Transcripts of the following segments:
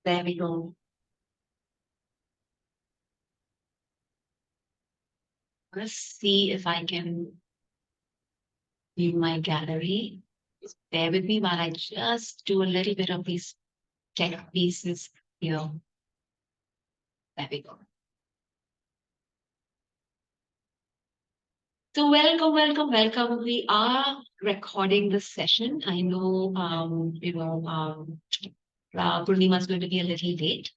There we go. Let's see if I can view my gallery. Bear with me while I just do a little bit of these tech pieces here. There we go. So welcome, welcome, welcome. We are recording this session. I know, Purnima is going to be a little late,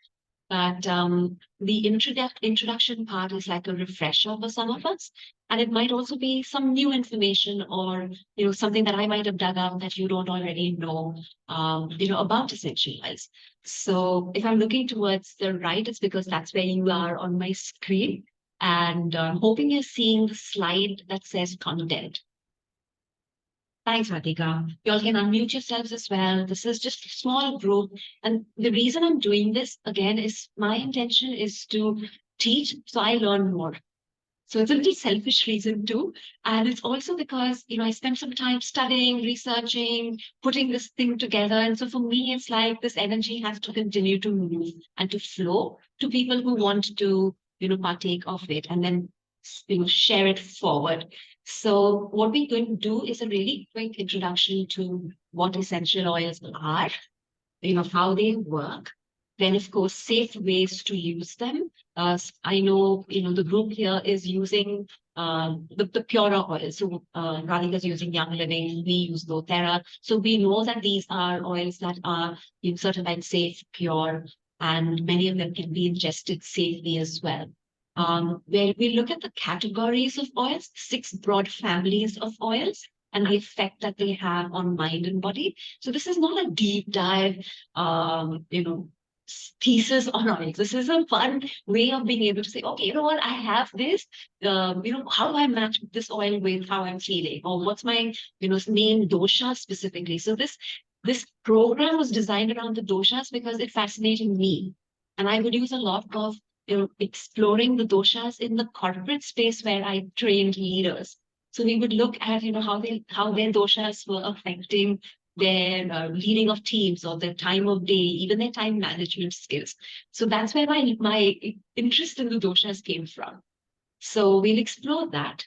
but the introduction part is like a refresher for some of us, and it might also be some new information or something that I might have dug up that you don't already know, about essential oils. So if I'm looking towards the right, it's because that's where you are on my screen. And I'm hoping you're seeing the slide that says content. Thanks, Radhika. You all can unmute yourselves as well. This is just a small group. And the reason I'm doing this again is my intention is to teach so I learn more. So it's a little selfish reason too. And it's also because, I spent some time studying, researching, putting this thing together. And so for me, it's like this energy has to continue to move and to flow to people who want to partake of it and then, share it forward. So what we're going to do is a really quick introduction to what essential oils are, how they work. Then, of course, safe ways to use them. I know, the group here is using the purer oils. So Radhika is using Young Living, we use doTERRA. So we know that these are oils that are certified safe, pure, and many of them can be ingested safely as well. Where we look at the categories of oils, 6 broad families of oils, and the effect that they have on mind and body. So this is not a deep dive, thesis on oils. This is a fun way of being able to say, okay, you know what, I have this, how do I match this oil with how I'm feeling? Or what's my, main dosha specifically? So this program was designed around the doshas because it fascinated me. And I would use a lot of exploring the doshas in the corporate space where I trained leaders. So we would look at how their doshas were affecting their leading of teams or their time of day, even their time management skills. So that's where my interest in the doshas came from. So we'll explore that.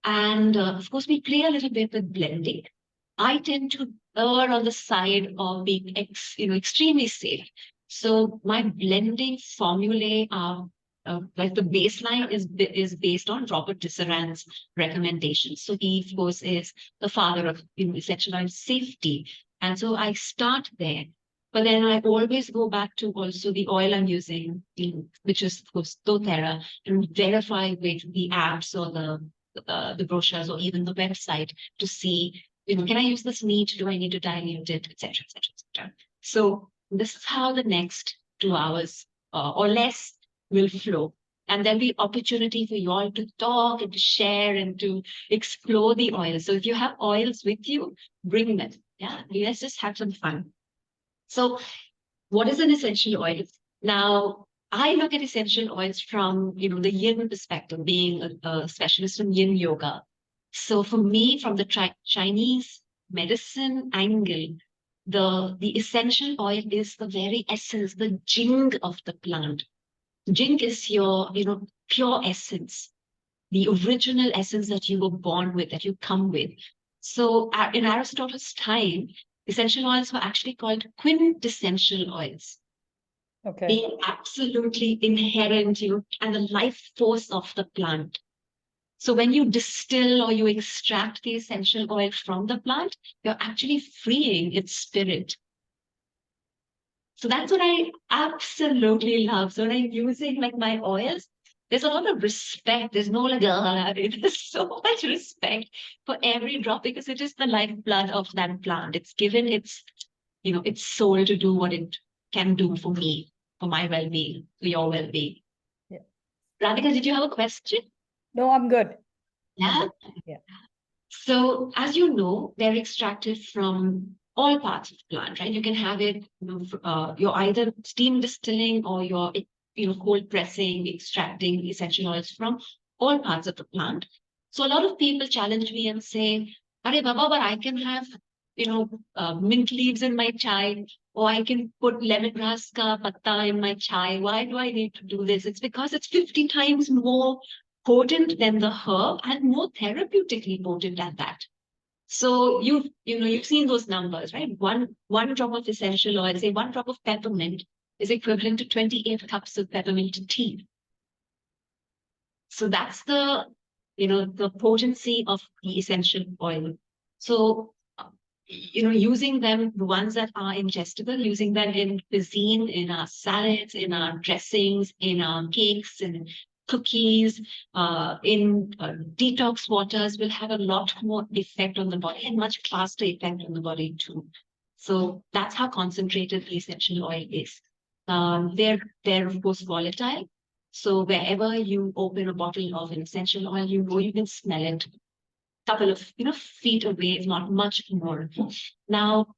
And of course, we play a little bit with blending. I tend to err on the side of being extremely safe. So my blending formulae are like the baseline is based on Robert Tisserand's recommendations. So he, of course, is the father of essential oil safety. And so I start there. But then I always go back to also the oil I'm using, which is, of course, doTERRA, and verify with the apps or the brochures or even the website to see, can I use this neat? Do I need to dilute it, et cetera, et cetera, et cetera. So this is how the next 2 hours or less will flow. And there'll be opportunity for you all to talk and to share and to explore the oils. So if you have oils with you, bring them. Yeah, let's just have some fun. So what is an essential oil? Now, I look at essential oils from, the yin perspective, being a specialist in yin yoga. So for me, from the Chinese medicine angle, the essential oil is the very essence, the jing of the plant. Jing is your, pure essence, the original essence that you were born with, that you come with. So in Aristotle's time, essential oils were actually called quintessential oils. Okay. Being absolutely inherent, and the life force of the plant. So when you distill or you extract the essential oil from the plant, you're actually freeing its spirit. So that's what I absolutely love. So when I'm using like my oils, there's a lot of respect. There's no like, there's so much respect for every drop because it is the lifeblood of that plant. It's given its, its soul to do what it can do for me, for my well-being, for your well-being. Yeah. Radhika, did you have a question? No, I'm good. Yeah. Yeah. So as you know, they're extracted from all parts of the plant, right? You can have it, you're either steam distilling or you're, cold pressing, extracting essential oils from all parts of the plant. So a lot of people challenge me and say, "Arey Baba, but I can have, mint leaves in my chai. or I can put lemongrass ka patta in my chai. Why do I need to do this? It's because it's 50 times more potent than the herb and more therapeutically potent at that. So you've seen those numbers, right? One drop of essential oil, say one drop of peppermint is equivalent to 28 cups of peppermint tea. So that's the potency of the essential oil. So using them, the ones that are ingestible, using them in cuisine, in our salads, in our dressings, in our cakes and cookies, in detox waters will have a lot more effect on the body and much faster effect on the body too. So that's how concentrated the essential oil is. They're of course volatile. So wherever you open a bottle of an essential oil, you can smell it couple of feet away, if not much more. Now,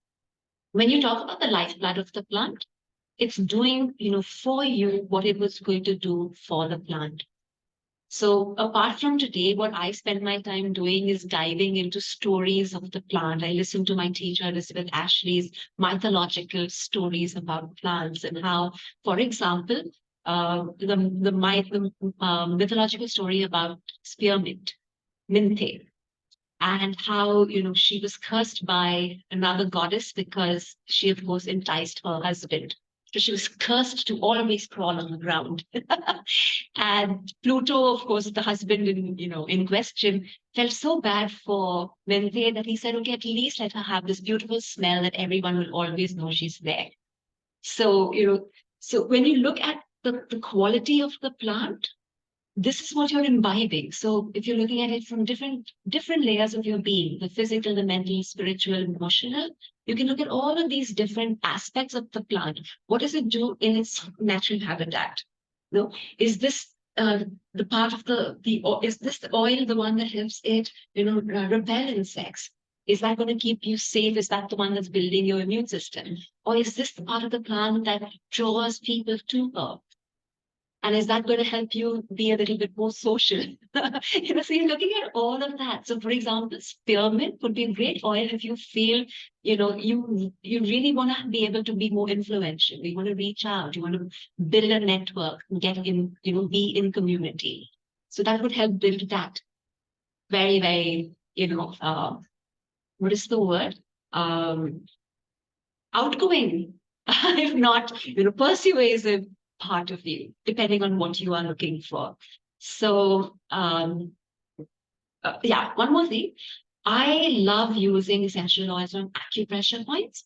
when you talk about the lifeblood of the plant, it's doing for you what it was going to do for the plant. So apart from today, what I spend my time doing is diving into stories of the plant. I listen to my teacher, Elizabeth Ashley's mythological stories about plants and how, for example, the mythological story about spearmint, minthe, and how she was cursed by another goddess because she of course enticed her husband, so she was cursed to always crawl on the ground. And Pluto, of course, the husband in question, felt so bad for Menthe that he said, okay, at least let her have this beautiful smell that everyone will always know she's there. So so when you look at the quality of the plant, this is what you're imbibing. So if you're looking at it from different layers of your being, the physical, the mental, spiritual, emotional, you can look at all of these different aspects of the plant. What does it do in its natural habitat? No, is this the part of is this the oil the one that helps it repel insects? Is that going to keep you safe? Is that the one that's building your immune system? Or is this the part of the plant that draws people to her? And is that going to help you be a little bit more social? So you're looking at all of that. So, for example, spearmint would be a great oil if you feel, you really want to be able to be more influential. You want to reach out. You want to build a network, get in, be in community. So that would help build that. Very, very, what is the word? Outgoing, if not, persuasive part of you, depending on what you are looking for. So, yeah, one more thing. I love using essential oils on acupressure points.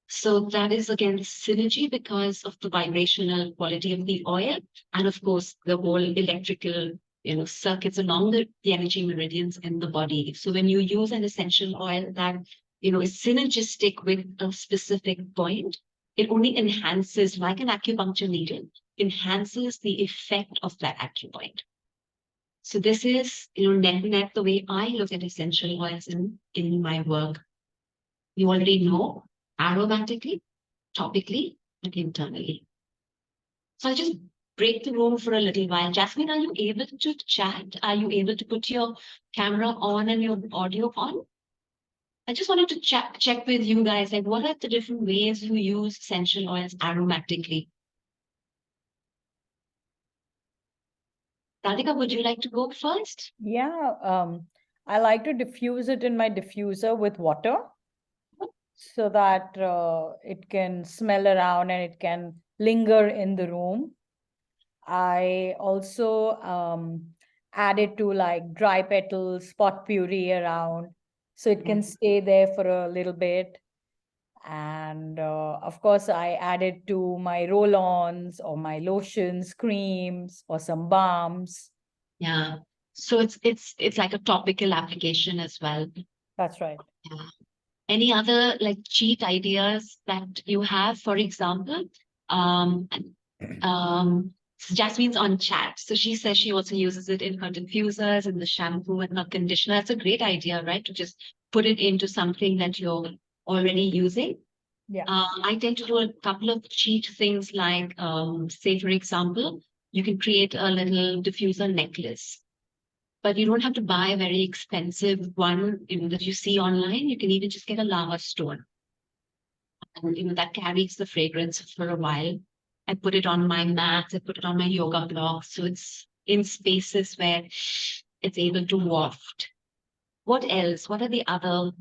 So that is again synergy because of the vibrational quality of the oil, and of course the whole electrical circuits along the energy meridians in the body. So when you use an essential oil that is synergistic with a specific point, it only enhances, like an acupuncture needle, enhances the effect of that acupoint. So this is net the way I look at essential oils in my work. You already know, aromatically, topically, and internally. So I'll just break the room for a little while. Jasmine, are you able to chat? Are you able to put your camera on and your audio on? I just wanted to check with you guys, like what are the different ways you use essential oils aromatically? Radhika, would you like to go first? Yeah, I like to diffuse it in my diffuser with water so that it can smell around and it can linger in the room. I also add it to like dry petals, pot puree around, so it can stay there for a little bit. And of course, I add it to my roll-ons or my lotions, creams, or some balms. Yeah. So it's like a topical application as well. That's right. Yeah. Any other like cheat ideas that you have? For example, um, Jasmine's on chat. So she says she also uses it in her diffusers and the shampoo and her conditioner. That's a great idea, right? To just put it into something that you're already using. Yeah. I tend to do a couple of cheat things like, say, for example, you can create a little diffuser necklace, but you don't have to buy a very expensive one that you see online. You can even just get a lava stone. and that carries the fragrance for a while. I put it on my mats, I put it on my yoga blocks, so it's in spaces where it's able to waft. What else? What are the other?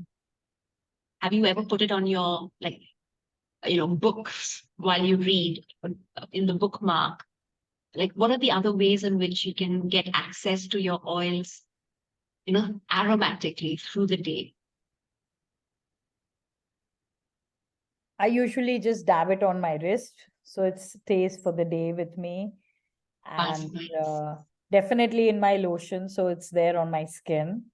Have you ever put it on your books while you read in the bookmark? Like, what are the other ways in which you can get access to your oils, aromatically through the day? I usually just dab it on my wrist, so it stays for the day with me. That's And nice. definitely in my lotion, so it's there on my skin.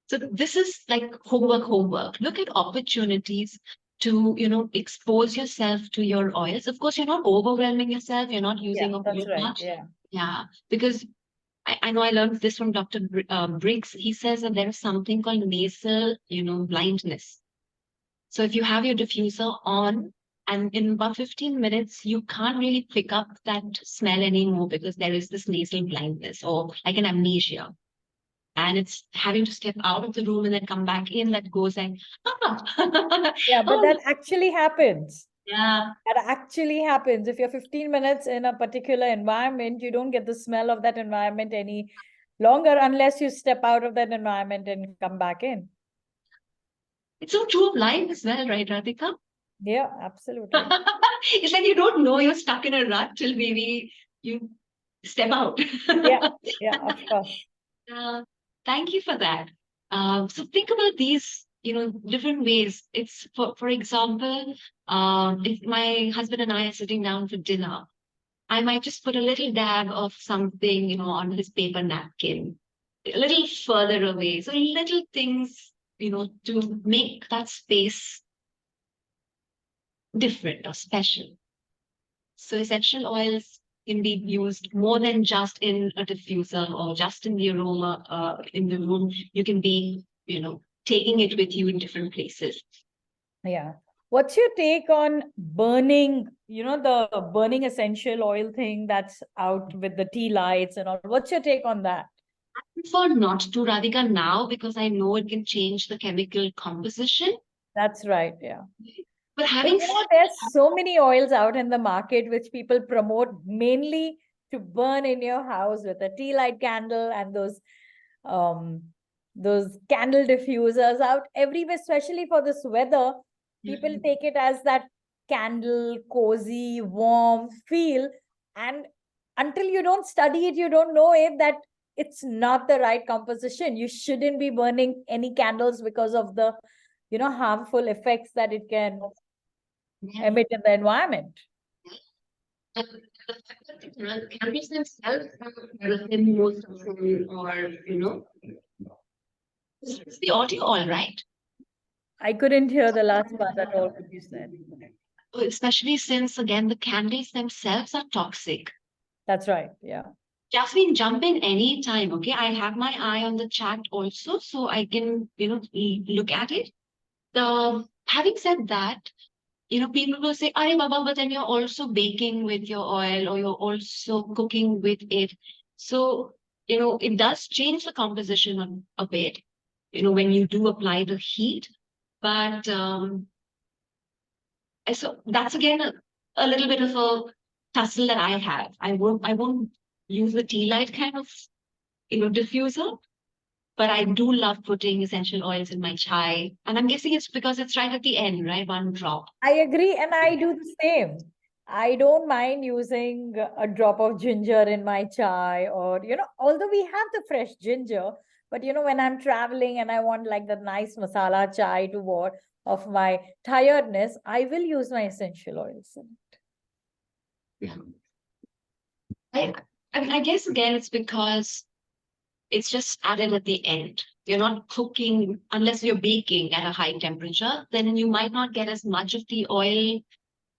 So this is like homework. Look at opportunities to, expose yourself to your oils. Of course, you're not overwhelming yourself. You're not Yeah, using up that's too right. much. Yeah. Yeah, because I know I learned this from Dr. Briggs. He says that there is something called nasal, blindness. So if you have your diffuser on and in about 15 minutes, you can't really pick up that smell anymore because there is this nasal blindness or like an amnesia. And it's having to step out of the room and then come back in that goes and, Yeah, but oh, that actually happens. yeah. That actually happens. If you're 15 minutes in a particular environment, you don't get the smell of that environment any longer unless you step out of that environment and come back in. It's so true of life as well, right, Radhika? Yeah, absolutely. It's like you don't know you're stuck in a rut till maybe you step out. Yeah, yeah, of course. Uh, Thank you for that. So think about these, different ways. It's for example, if my husband and I are sitting down for dinner, I might just put a little dab of something, on his paper napkin, a little further away. So little things, to make that space different or special. So essential oils can be used more than just in a diffuser or just in the aroma in the room. You can be, taking it with you in different places. Yeah. What's your take on burning, the burning essential oil thing that's out with the tea lights and all? What's your take on that? I prefer not to, Radhika, now because I know it can change the chemical composition. That's right. Yeah. But But having you said know, there's so many oils out in the market which people promote mainly to burn in your house with a tea light candle and um those candle diffusers out everywhere, especially for this weather. People Mhm. take it as that candle, cozy, warm feel. And until you don't study it, you don't know it that it's not the right composition. You shouldn't be burning any candles because of the harmful effects that it can Yeah. emit in the environment. And the fact that the cannabis themselves have paraffin, most of them, or, it's the audio all right. I couldn't hear the last part at all what you said. Especially since, again, the candles themselves are toxic. That's right. Yeah. Jasmine, jump in anytime, okay? I have my eye on the chat also, so I can, look at it. Having said that, people will say, Are Baba, but then you're also baking with your oil or you're also cooking with it. So, it does change the composition a bit, when you do apply the heat. But so that's again a little bit of a tussle that I have. I won't use the tea light kind of, diffuser, but I do love putting essential oils in my chai. And I'm guessing it's because it's right at the end, right? One drop. I agree. And I do the same. I don't mind using a drop of ginger in my chai, or, although we have the fresh ginger, but, when I'm traveling and I want like the nice masala chai to ward off my tiredness, I will use my essential oils. Yeah. I, I mean, I guess again, it's because it's just added at the end. You're not cooking unless you're baking at a high temperature, then you might not get as much of the oil.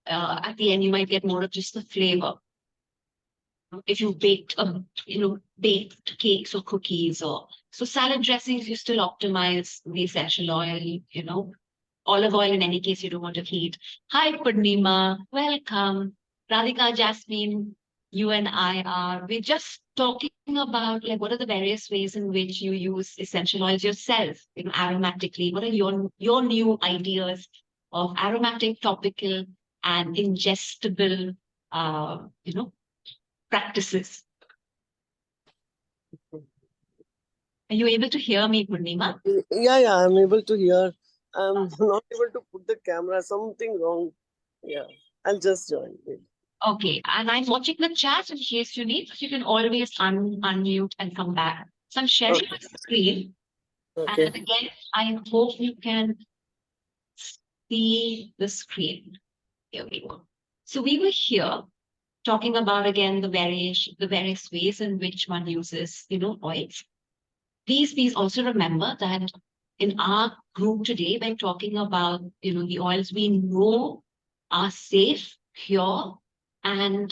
At the end, you might get more of just the flavor. If you baked cakes or cookies or so salad dressings, you still optimize the essential oil, olive oil in any case you don't want to heat. Hi, Purnima. Welcome. Radhika, Jasmine, you and I are, we're just talking about like what are the various ways in which you use essential oils yourself, aromatically. What are your new ideas of aromatic, topical, and ingestible, practices? Are you able to hear me, Purnima? Yeah, I'm able to hear. I'm not able to put the camera. Something wrong. Yeah, I'll just join. Okay, and I'm watching the chat in case you need. You can always unmute and come back. So I'm sharing Okay. my screen, and Okay. again, I hope you can see the screen. Here we go. So we were here talking about again the various ways in which one uses, oils. Please also remember that in our group today, we're talking about, the oils we know are safe, pure, and,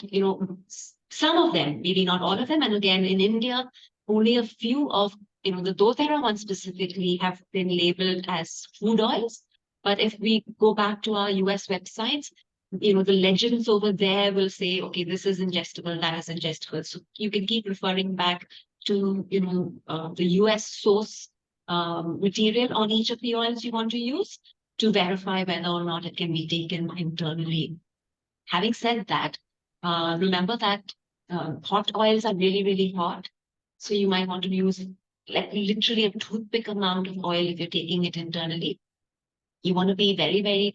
some of them, maybe not all of them. And again, in India, only a few of, the doTERRA ones specifically have been labeled as food oils. But if we go back to our US websites, the legends over there will say, okay, this is ingestible, that is ingestible. So you can keep referring back to the US source material on each of the oils you want to use to verify whether or not it can be taken internally. Having said that, remember that hot oils are really, really hot. So you might want to use like literally a toothpick amount of oil if you're taking it internally. You want to be very, very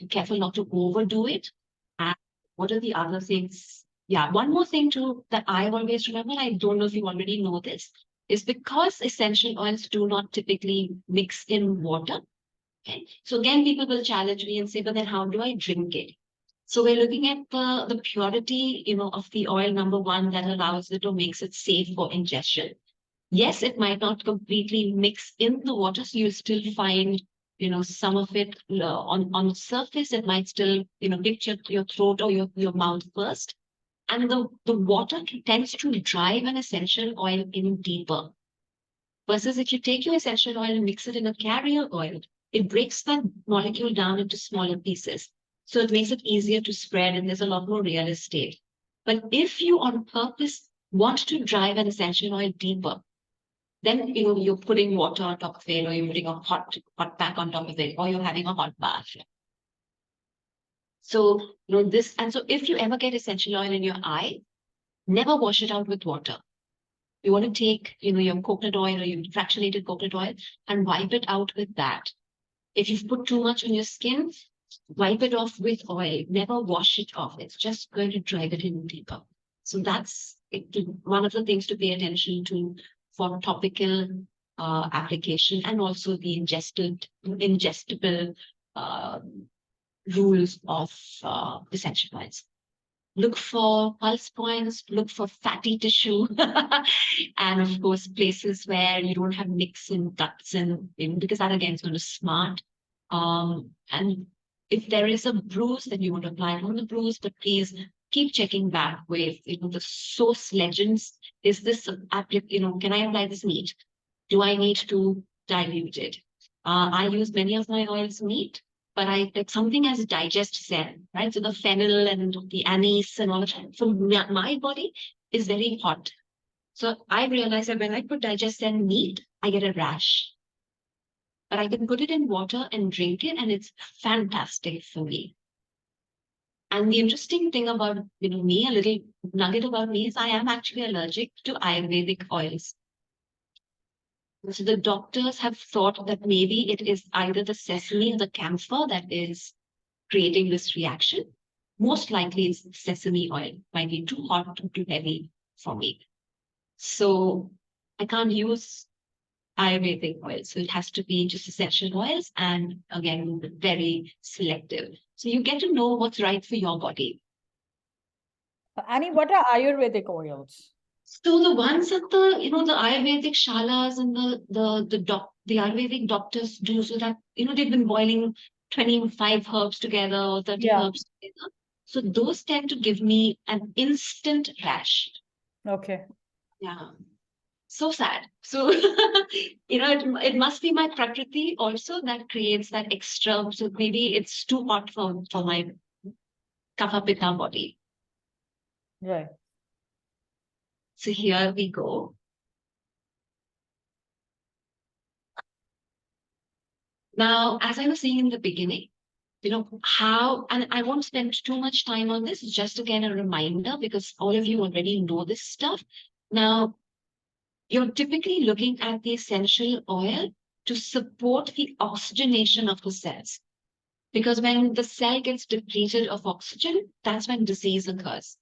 careful not to overdo it. And what are the other things? Yeah, one more thing too that I always remember, I don't know if you already know this, is because essential oils do not typically mix in water. Okay. So again, people will challenge me and say, but then how do I drink it? So we're looking at the purity, of the oil, number one, that allows it or makes it safe for ingestion. Yes, it might not completely mix in the water, so you'll still find, some of it on the surface. It might still, hit your throat or your mouth first. And the water tends to drive an essential oil in deeper. Versus if you take your essential oil and mix it in a carrier oil, it breaks that molecule down into smaller pieces. So it makes it easier to spread and there's a lot more real estate. But if you on purpose want to drive an essential oil deeper, then you're putting water on top of it, or you're putting a hot pack on top of it, or you're having a hot bath. So this, and so if you ever get essential oil in your eye, never wash it out with water. You want to take your coconut oil or your fractionated coconut oil and wipe it out with that. If you've put too much on your skin, wipe it off with oil. Never wash it off. It's just going to drive it in deeper. So that's one of the things to pay attention to for topical application, and also the ingestible rules of essential oils. Look for pulse points, look for fatty tissue, and of course, places where you don't have nicks and cuts, because that again is going to smart. And if there is a bruise, then you want to apply on the bruise, but please keep checking back with the source legends. Is this can I apply this neat? Do I need to dilute it? I use many of my oils neat, but I like something as digest zen, right? So the fennel and the anise and all of that. For my body is very hot. So I realize that when I put digest zen neat, I get a rash. But I can put it in water and drink it, and it's fantastic for me. And the interesting thing about me, a little nugget about me, is I am actually allergic to Ayurvedic oils. So the doctors have thought that maybe it is either the sesame or the camphor that is creating this reaction. Most likely it's sesame oil. Might be too hot or too heavy for me. So I can't use Ayurvedic oil. So it has to be just essential oils, and again, very selective. So you get to know what's right for your body. Annie, what are Ayurvedic oils? So the ones that the Ayurvedic shalas and the Ayurvedic doctors do, so that they've been boiling 25 herbs together or 30 Yeah. herbs together. So those tend to give me an instant rash. Okay. Yeah. So sad. So it must be my prakriti also that creates that extra. So maybe it's too hot for my kapha pitta body. Right. So here we go. Now, as I was saying in the beginning, how, and I won't spend too much time on this, just again a reminder because all of you already know this stuff. Now, you're typically looking at the essential oil to support the oxygenation of the cells. Because when the cell gets depleted of oxygen, that's when disease occurs.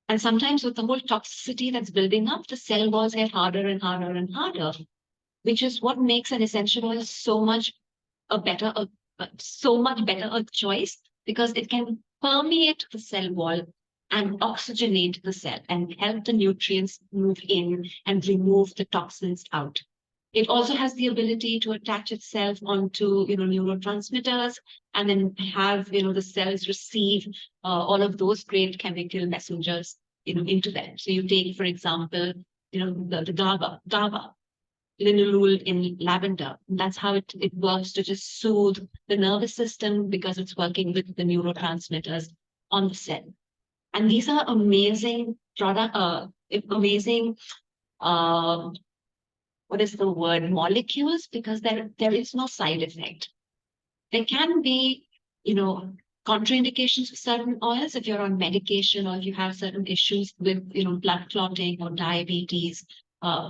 And sometimes with the whole toxicity that's building up, the cell walls get harder and harder and harder, which is what makes an essential oil so much better a choice because it can permeate the cell wall and oxygenate the cell and help the nutrients move in and remove the toxins out. It also has the ability to attach itself onto neurotransmitters and then have the cells receive all of those great chemical messengers into them. So you take, for example, the GABA linalool in lavender. That's how it works to just soothe the nervous system because it's working with the neurotransmitters on the cell. And these are amazing amazing, what is the word, molecules, because there is no side effect. There can be, contraindications for certain oils if you're on medication or if you have certain issues with, blood clotting or diabetes,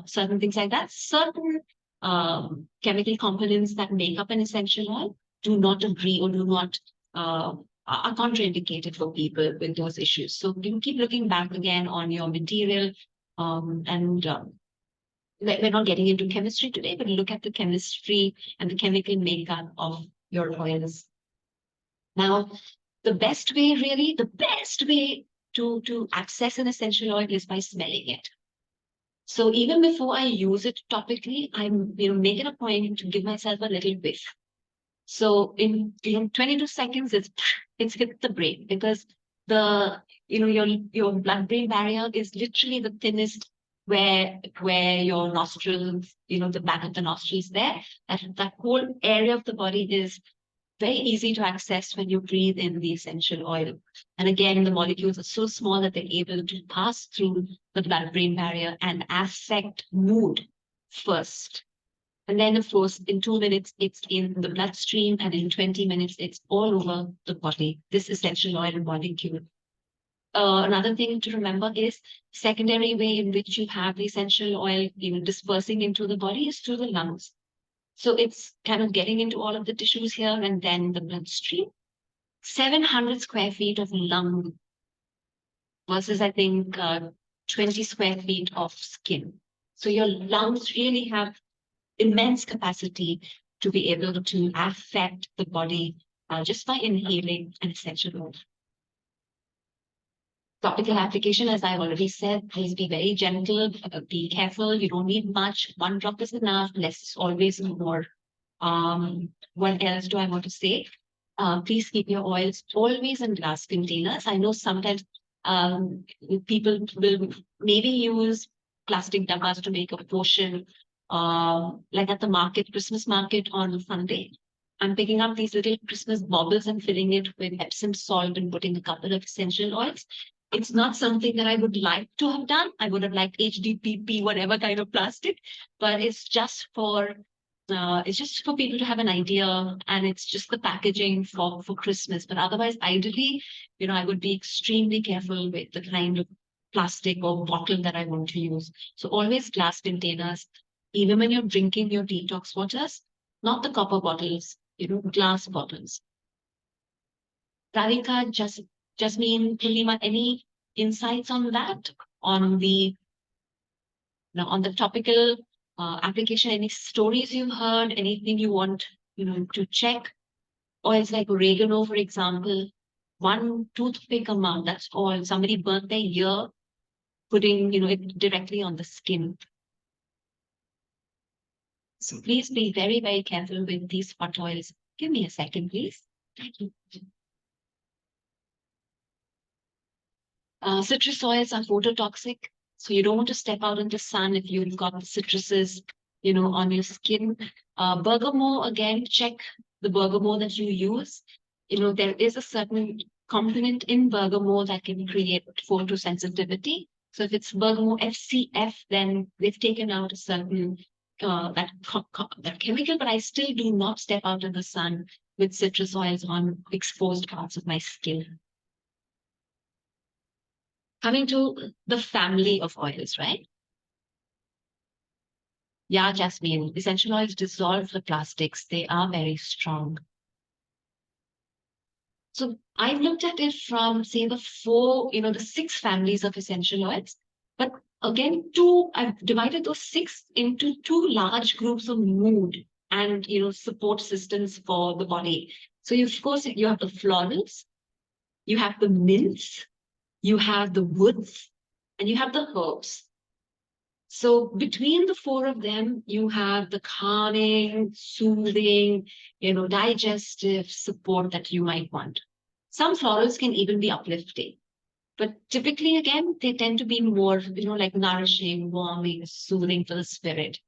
certain things like that. Certain chemical components that make up an essential oil do not agree or do not are contraindicated for people with those issues. So you keep looking back again on your material, and we're not getting into chemistry today, but look at the chemistry and the chemical makeup of your oils. Now, the best way to access an essential oil is by smelling it. So even before I use it topically, I'm making a point to give myself a little whiff. So in 22 seconds, it's hit the brain because your blood-brain barrier is literally the thinnest where your nostrils, the back of the nostrils there, that whole area of the body is very easy to access when you breathe in the essential oil. And again, the molecules are so small that they're able to pass through the blood-brain barrier and affect mood first. And then, of course, in 2 minutes, it's in the bloodstream, and in 20 minutes, it's all over the body, this essential oil molecule. Another thing to remember is secondary way in which you have the essential oil dispersing into the body is through the lungs. So it's kind of getting into all of the tissues here and then the bloodstream. 700 square feet of lung versus, I think, 20 square feet of skin. So your lungs really have immense capacity to be able to affect the body just by inhaling an essential oil. Topical application, as I already said, please be very gentle, be careful. You don't need much. 1 drop is enough. Less is always more. What else do I want to say? Please keep your oils always in glass containers. I know sometimes people will maybe use plastic dabbas to make a potion, like at the market, Christmas market on Sunday. I'm picking up these little Christmas baubles and filling it with Epsom salt and putting a couple of essential oils. It's not something that I would like to have done. I would have liked HDPE, whatever kind of plastic, but it's just for people to have an idea, and it's just the packaging for Christmas. But otherwise, ideally, I would be extremely careful with the kind of plastic or bottle that I want to use. So always glass containers, even when you're drinking your detox waters, not the copper bottles, glass bottles. Radhika, Jasmine, Purnima, any insights on that? On the topical application, any stories you've heard, anything you want, to check? Oils like oregano, for example, 1 toothpick amount, that's all. Somebody burnt their ear, putting, it directly on the skin. So please be very, very careful with these hot oils. Give me a second, please. Thank you. Citrus oils are phototoxic, so you don't want to step out in the sun if you've got the citruses, on your skin. Bergamot, again, check the bergamot that you use. There is a certain component in bergamot that can create photosensitivity. So if it's bergamot FCF, then they've taken out a certain that chemical, but I still do not step out in the sun with citrus oils on exposed parts of my skin. Coming to the family of oils, right? Yeah, Jasmine, essential oils dissolve the plastics. They are very strong. So I've looked at it from, say, the 6 families of essential oils. But again, I've divided those 6 into 2 large groups of mood and, support systems for the body. So of course, you have the florals, you have the mints, you have the woods, and you have the herbs. So between the 4 of them, you have the calming, soothing, digestive support that you might want. Some florals can even be uplifting, but typically, again, they tend to be more, like nourishing, warming, soothing for the spirit.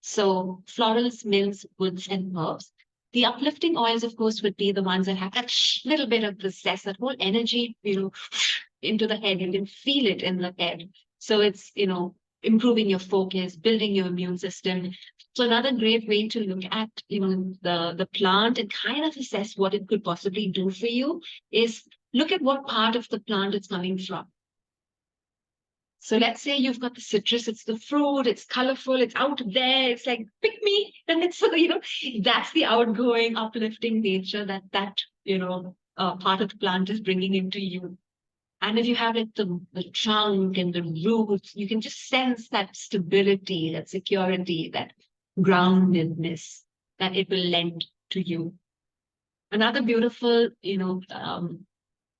So florals, mints, woods, and herbs. The uplifting oils, of course, would be the ones that have that little bit of the zest, that whole energy, into the head. You can feel it in the head. So it's, improving your focus, building your immune system. So another great way to look at, the plant and kind of assess what it could possibly do for you is look at what part of the plant it's coming from. So let's say you've got the citrus, it's the fruit, it's colorful, it's out there, it's like, pick me. And it's, that's the outgoing, uplifting nature that part of the plant is bringing into you. And if you have like the trunk and the roots, you can just sense that stability, that security, that groundedness that it will lend to you. Another beautiful,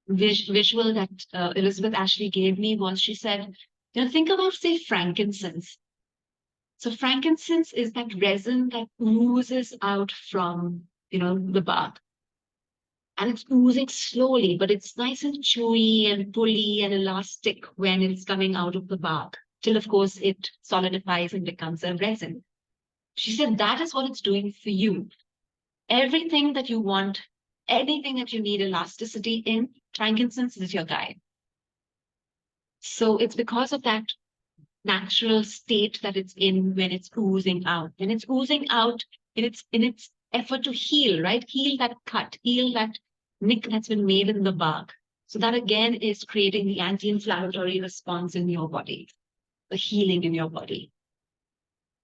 visual that Elizabeth Ashley gave me was, she said, think about, say, frankincense. So frankincense is that resin that oozes out from, the bark. And it's oozing slowly, but it's nice and chewy and pulley and elastic when it's coming out of the bark, till, of course, it solidifies and becomes a resin. She said that is what it's doing for you. Everything that you want, anything that you need elasticity in, frankincense is your guide. So it's because of that natural state that it's in when it's oozing out. And it's oozing out in its effort to heal, right? Heal that cut, heal that nick that's been made in the bark. So that again is creating the anti-inflammatory response in your body, the healing in your body.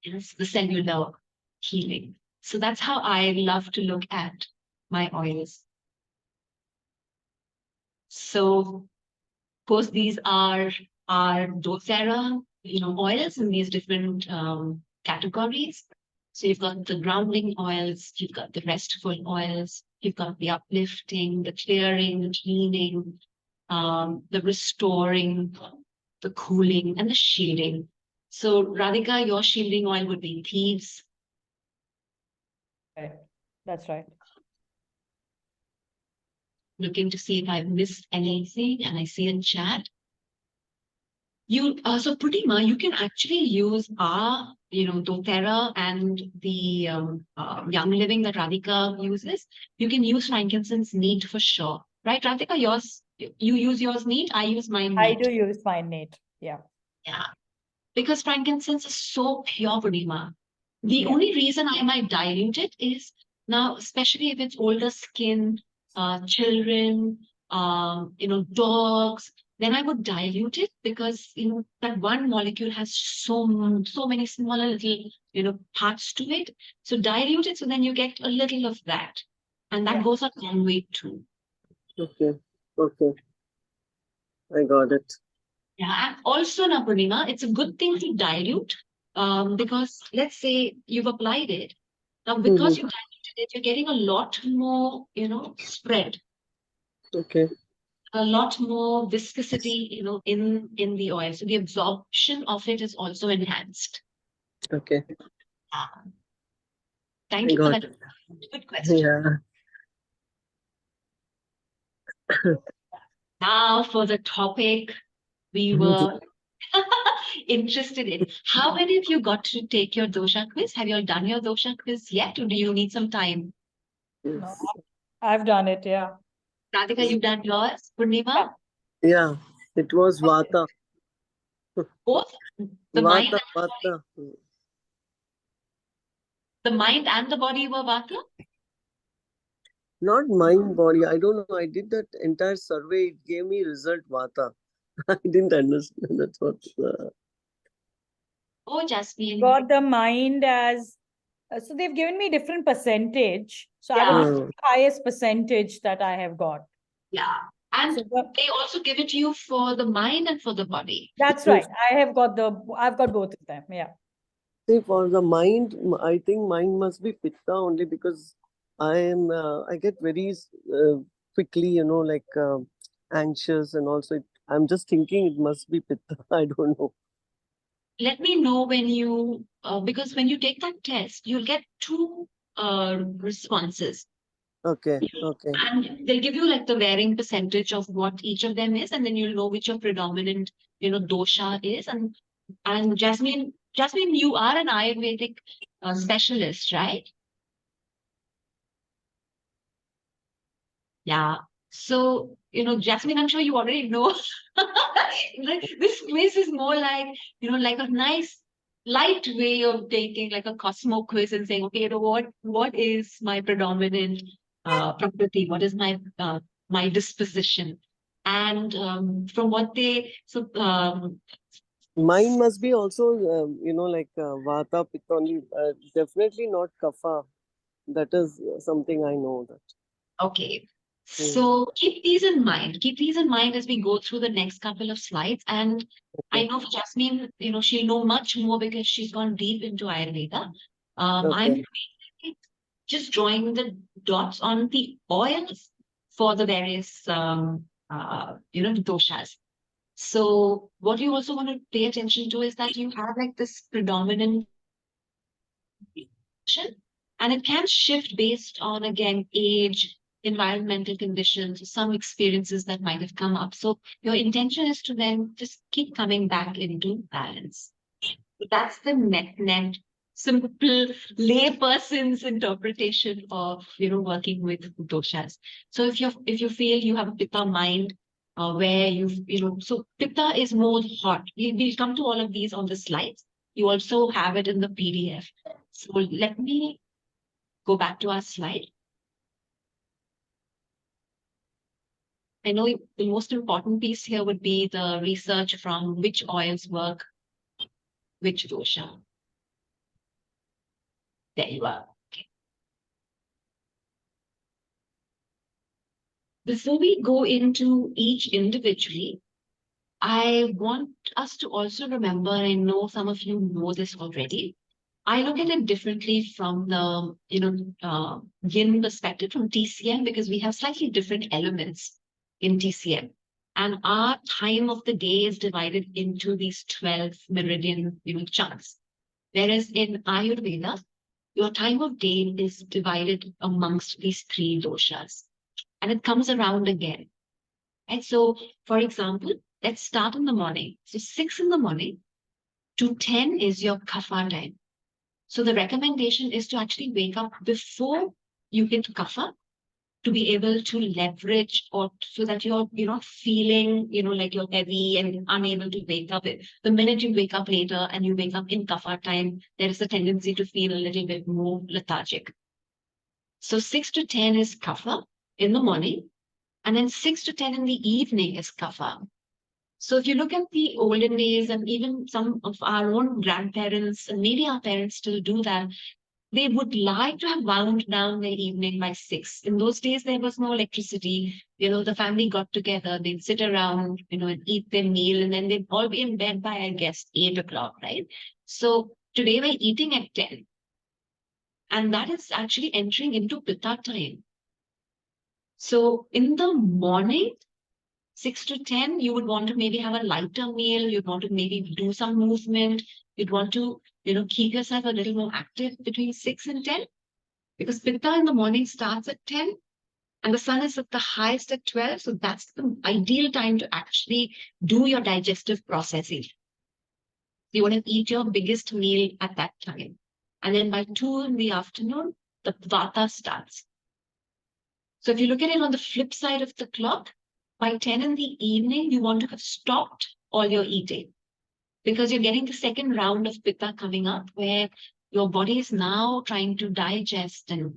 Yes, the cellular healing. So that's how I love to look at my oils. So, of course, these are our doTERRA, oils in these different categories. So you've got the grounding oils, you've got the restful oils, you've got the uplifting, the clearing, the cleaning, the restoring, the cooling, and the shielding. So Radhika, your shielding oil would be thieves. Right. That's right. Looking to see if I've missed anything, and I see in chat. So Purima, you can actually use our, doTERRA and the Young Living that Radhika uses. You can use frankincense neat for sure, right, Radhika? You use yours neat. I use mine I neat. do use mine neat. Yeah. Yeah, because frankincense is so pure, Purima. The only reason I might dilute it is now, especially if it's older skin, children, dogs, then I would dilute it because, that one molecule has so many smaller little, parts to it. So dilute it so then you get a little of that. And that goes a long way too. Okay. I got it. Yeah, and also, Purnima, it's a good thing to dilute because let's say you've applied it. Now, because you diluted it, you're getting a lot more, spread, Okay. a lot more viscosity, in the oil. So the absorption of it is also enhanced. Okay. Thank you for that. Good question. Yeah. Now for the topic we were interested in. How many of you got to take your dosha quiz? Have you all done your dosha quiz yet, or do you need some time? No, I've done it. Yeah. Radhika, you done yours? Purnima? Yeah, it was Vata. Both? The mind, Vata. the mind and the body were Vata? Not mind, body. I don't know. I did that entire survey. It gave me result Vata. I didn't understand. That's what. Oh, Jasmine. Got the mind as so they've given me different percentage. So I will Yeah. give you the highest percentage that I have got. Yeah. And So they also give it to you for the mind and for the body. that's right. I've got both of them. Yeah. See, for the mind, I think mind must be pitta only because I get very quickly, like anxious and also I'm just thinking it must be pitta. I don't know. Let me know when you, because when you take that test, you'll get two responses. Okay, okay, And they'll give you like the varying percentage of what each of them is, and then you'll know which your predominant, dosha is. And Jasmine, you are an Ayurvedic specialist, right? Yeah. So, Jasmine, I'm sure you already know. This quiz is more like, like a nice light way of taking like a Cosmo quiz and saying, okay, what is my predominant property? What is my disposition? And from what they mind must be also like vata pitta only. Definitely not kapha. That is something I know that. okay. Hmm. So keep these in mind. Keep these in mind as we go through the next couple of slides. And I Okay, know for Jasmine, she'll know much more because she's gone deep into Ayurveda. I'm okay. just drawing the dots on the oils for the various, doshas. So what you also want to pay attention to is that you have like this predominant and it can shift based on again age, environmental conditions, some experiences that might have come up. So your intention is to then just keep coming back into balance. That's the net simple layperson's interpretation of working with doshas. So if you feel you have a pitta mind where so pitta is more hot. We'll come to all of these on the slides. You also have it in the PDF. So let me go back to our slide. I know the most important piece here would be the research from which oils work, which dosha. There you are. Okay. Before we go into each individually, I want us to also remember, I know some of you know this already. I look at it differently from the, yin perspective from TCM because we have slightly different elements in TCM. And our time of the day is divided into these 12 meridian, chunks. Whereas in Ayurveda, your time of day is divided amongst these three doshas. And it comes around again. And so, for example, let's start in the morning. So 6 in the morning to 10 is your kapha time. So the recommendation is to actually wake up before you hit kapha to be able to leverage or so that you're not feeling, like you're heavy and unable to wake up. The minute you wake up later and you wake up in kapha time, there is a tendency to feel a little bit more lethargic. So 6 to 10 is kapha in the morning. And then 6 to 10 in the evening is kapha. So if you look at the olden days and even some of our own grandparents, and maybe our parents still do that, they would like to have wound down their evening by 6. In those days, there was no electricity. The family got together, they'd sit around, and eat their meal, and then they'd all be in bed by, I guess, 8 o'clock, right? So today we're eating at 10. And that is actually entering into pitta time. So in the morning, 6 to 10, you would want to maybe have a lighter meal. You'd want to maybe do some movement. You'd want to, keep yourself a little more active between 6 and 10 because Pitta in the morning starts at 10 and the sun is at the highest at 12. So that's the ideal time to actually do your digestive processing. You want to eat your biggest meal at that time. And then by 2 in the afternoon, the Vata starts. So if you look at it on the flip side of the clock, by 10 in the evening, you want to have stopped all your eating because you're getting the second round of pitta coming up where your body is now trying to digest and,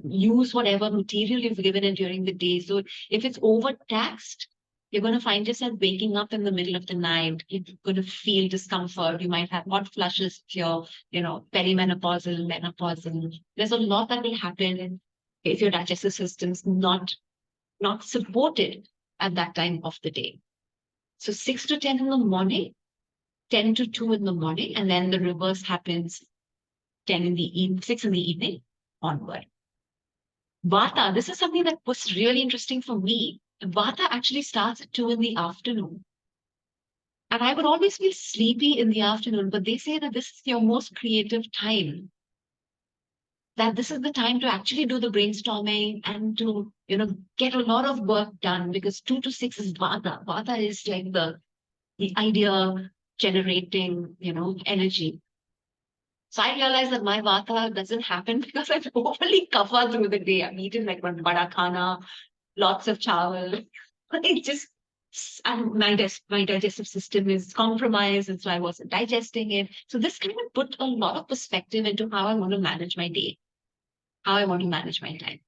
use whatever material you've given it during the day. So if it's overtaxed, you're going to find yourself waking up in the middle of the night. You're going to feel discomfort. You might have hot flushes if you're, perimenopausal, menopausal. There's a lot that will happen if your digestive system's not supported at that time of the day. So 6 to 10 in the morning, 10 to 2 in the morning, and then the reverse happens 10 in the evening, 6 in the evening onward. Vata, this is something that was really interesting for me. Vata actually starts at 2 in the afternoon. And I would always feel sleepy in the afternoon, but they say that this is your most creative time. That this is the time to actually do the brainstorming and to, get a lot of work done because 2 to 6 is Vata. Vata is like the idea generating, energy. So I realized that my Vata doesn't happen because I'm overly covered through the day. I'm eating like one bada khana, lots of chawal. It just, and my digestive system is compromised, and so I wasn't digesting it. So this kind of put a lot of perspective into how I want to manage my day, how I want to manage my time.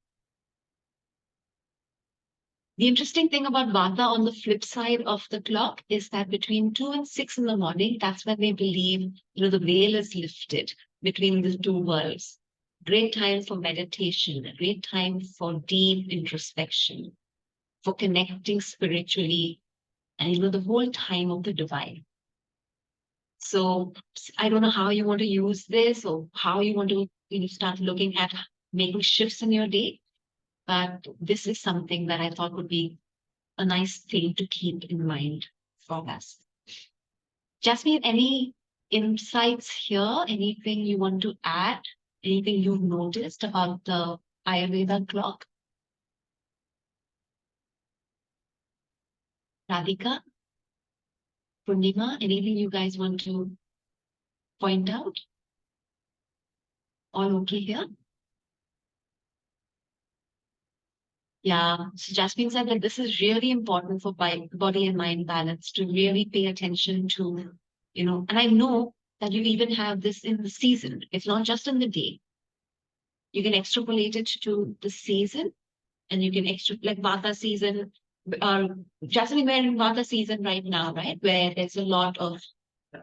The interesting thing about Vata on the flip side of the clock is that between 2 and 6 in the morning, that's when they believe, the veil is lifted between the two worlds. Great time for meditation, a great time for deep introspection, for connecting spiritually, and, the whole time of the divine. So I don't know how you want to use this or how you want to, start looking at making shifts in your day. But this is something that I thought would be a nice thing to keep in mind for us. Jasmine, any insights here? Anything you want to add? Anything you've noticed about the Ayurveda clock? Radhika? Purnima, anything you guys want to point out? All okay here? Yeah, so Jasmine said that this is really important for body and mind balance to really pay attention to, and I know that you even have this in the season. It's not just in the day. You can extrapolate it to the season and you can like Vata season. Jasmine, we're in Vata season right now, right? Where there's a lot of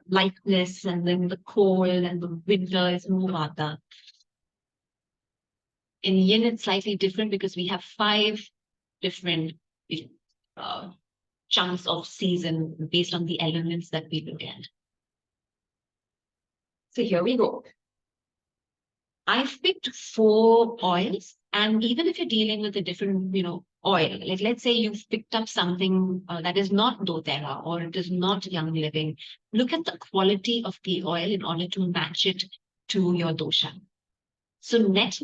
lightness and then the cold and the winter is more Vata. In Yin, it's slightly different because we have 5 different chunks of season based on the elements that we look at. So here we go. I've picked 4 oils, and even if you're dealing with a different, oil, like let's say you've picked up something that is not doTERRA or it is not Young Living, look at the quality of the oil in order to match it to your dosha. So net,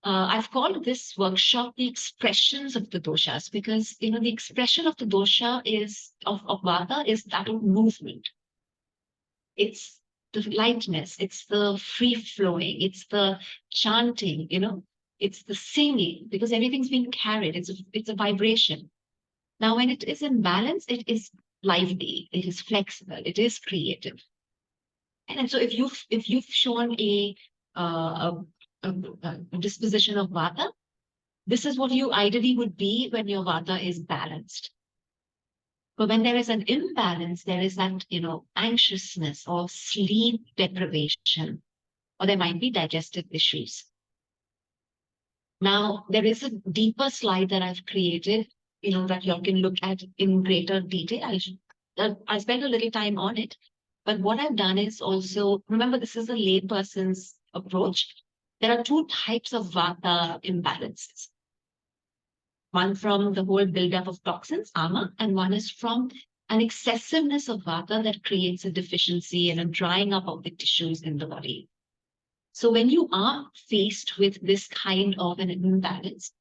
I've called this workshop the expressions of the doshas because, the expression of the dosha is of Vata is that of movement. It's the lightness, it's the free flowing, it's the chanting, it's the singing because everything's being carried. It's a vibration. Now, when it is in balance, it is lively, it is flexible, it is creative. And so if you've shown a disposition of Vata, this is what you ideally would be when your Vata is balanced. But when there is an imbalance, there is that, anxiousness or sleep deprivation, or there might be digestive issues. Now, there is a deeper slide that I've created, that you can look at in greater detail. I spent a little time on it, but what I've done is also, remember, this is a layperson's approach. There are 2 types of Vata imbalances. One from the whole buildup of toxins, ama, and one is from an excessiveness of Vata that creates a deficiency and a drying up of the tissues in the body. So when you are faced with this kind of an imbalance,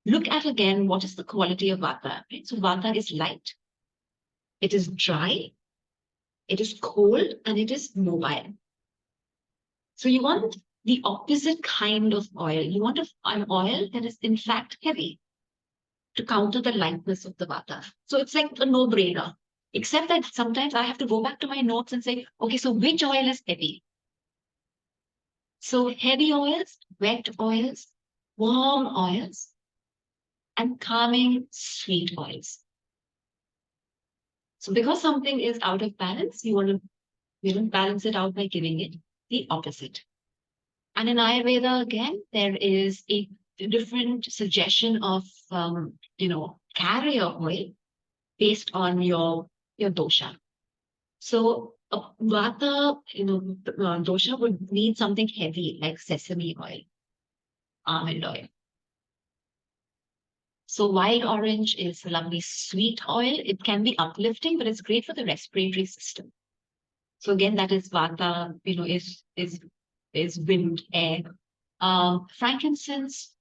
look at again what is the quality of Vata. Right? So Vata is light, it is dry, it is cold, and it is mobile. So you want the opposite kind of oil. You want an oil that is in fact heavy to counter the lightness of the vata. So it's like a no-brainer. Except that sometimes I have to go back to my notes and say, okay, so which oil is heavy? So heavy oils, wet oils, warm oils, and calming sweet oils. So because something is out of balance, you want to balance it out by giving it the opposite. And in Ayurveda, again, there is a different suggestion of carrier oil based on your dosha. So a vata, dosha would need something heavy like sesame oil, almond oil. So wild orange is a lovely sweet oil. It can be uplifting, but it's great for the respiratory system. So again, that is vata, is wind, air. Frankincense,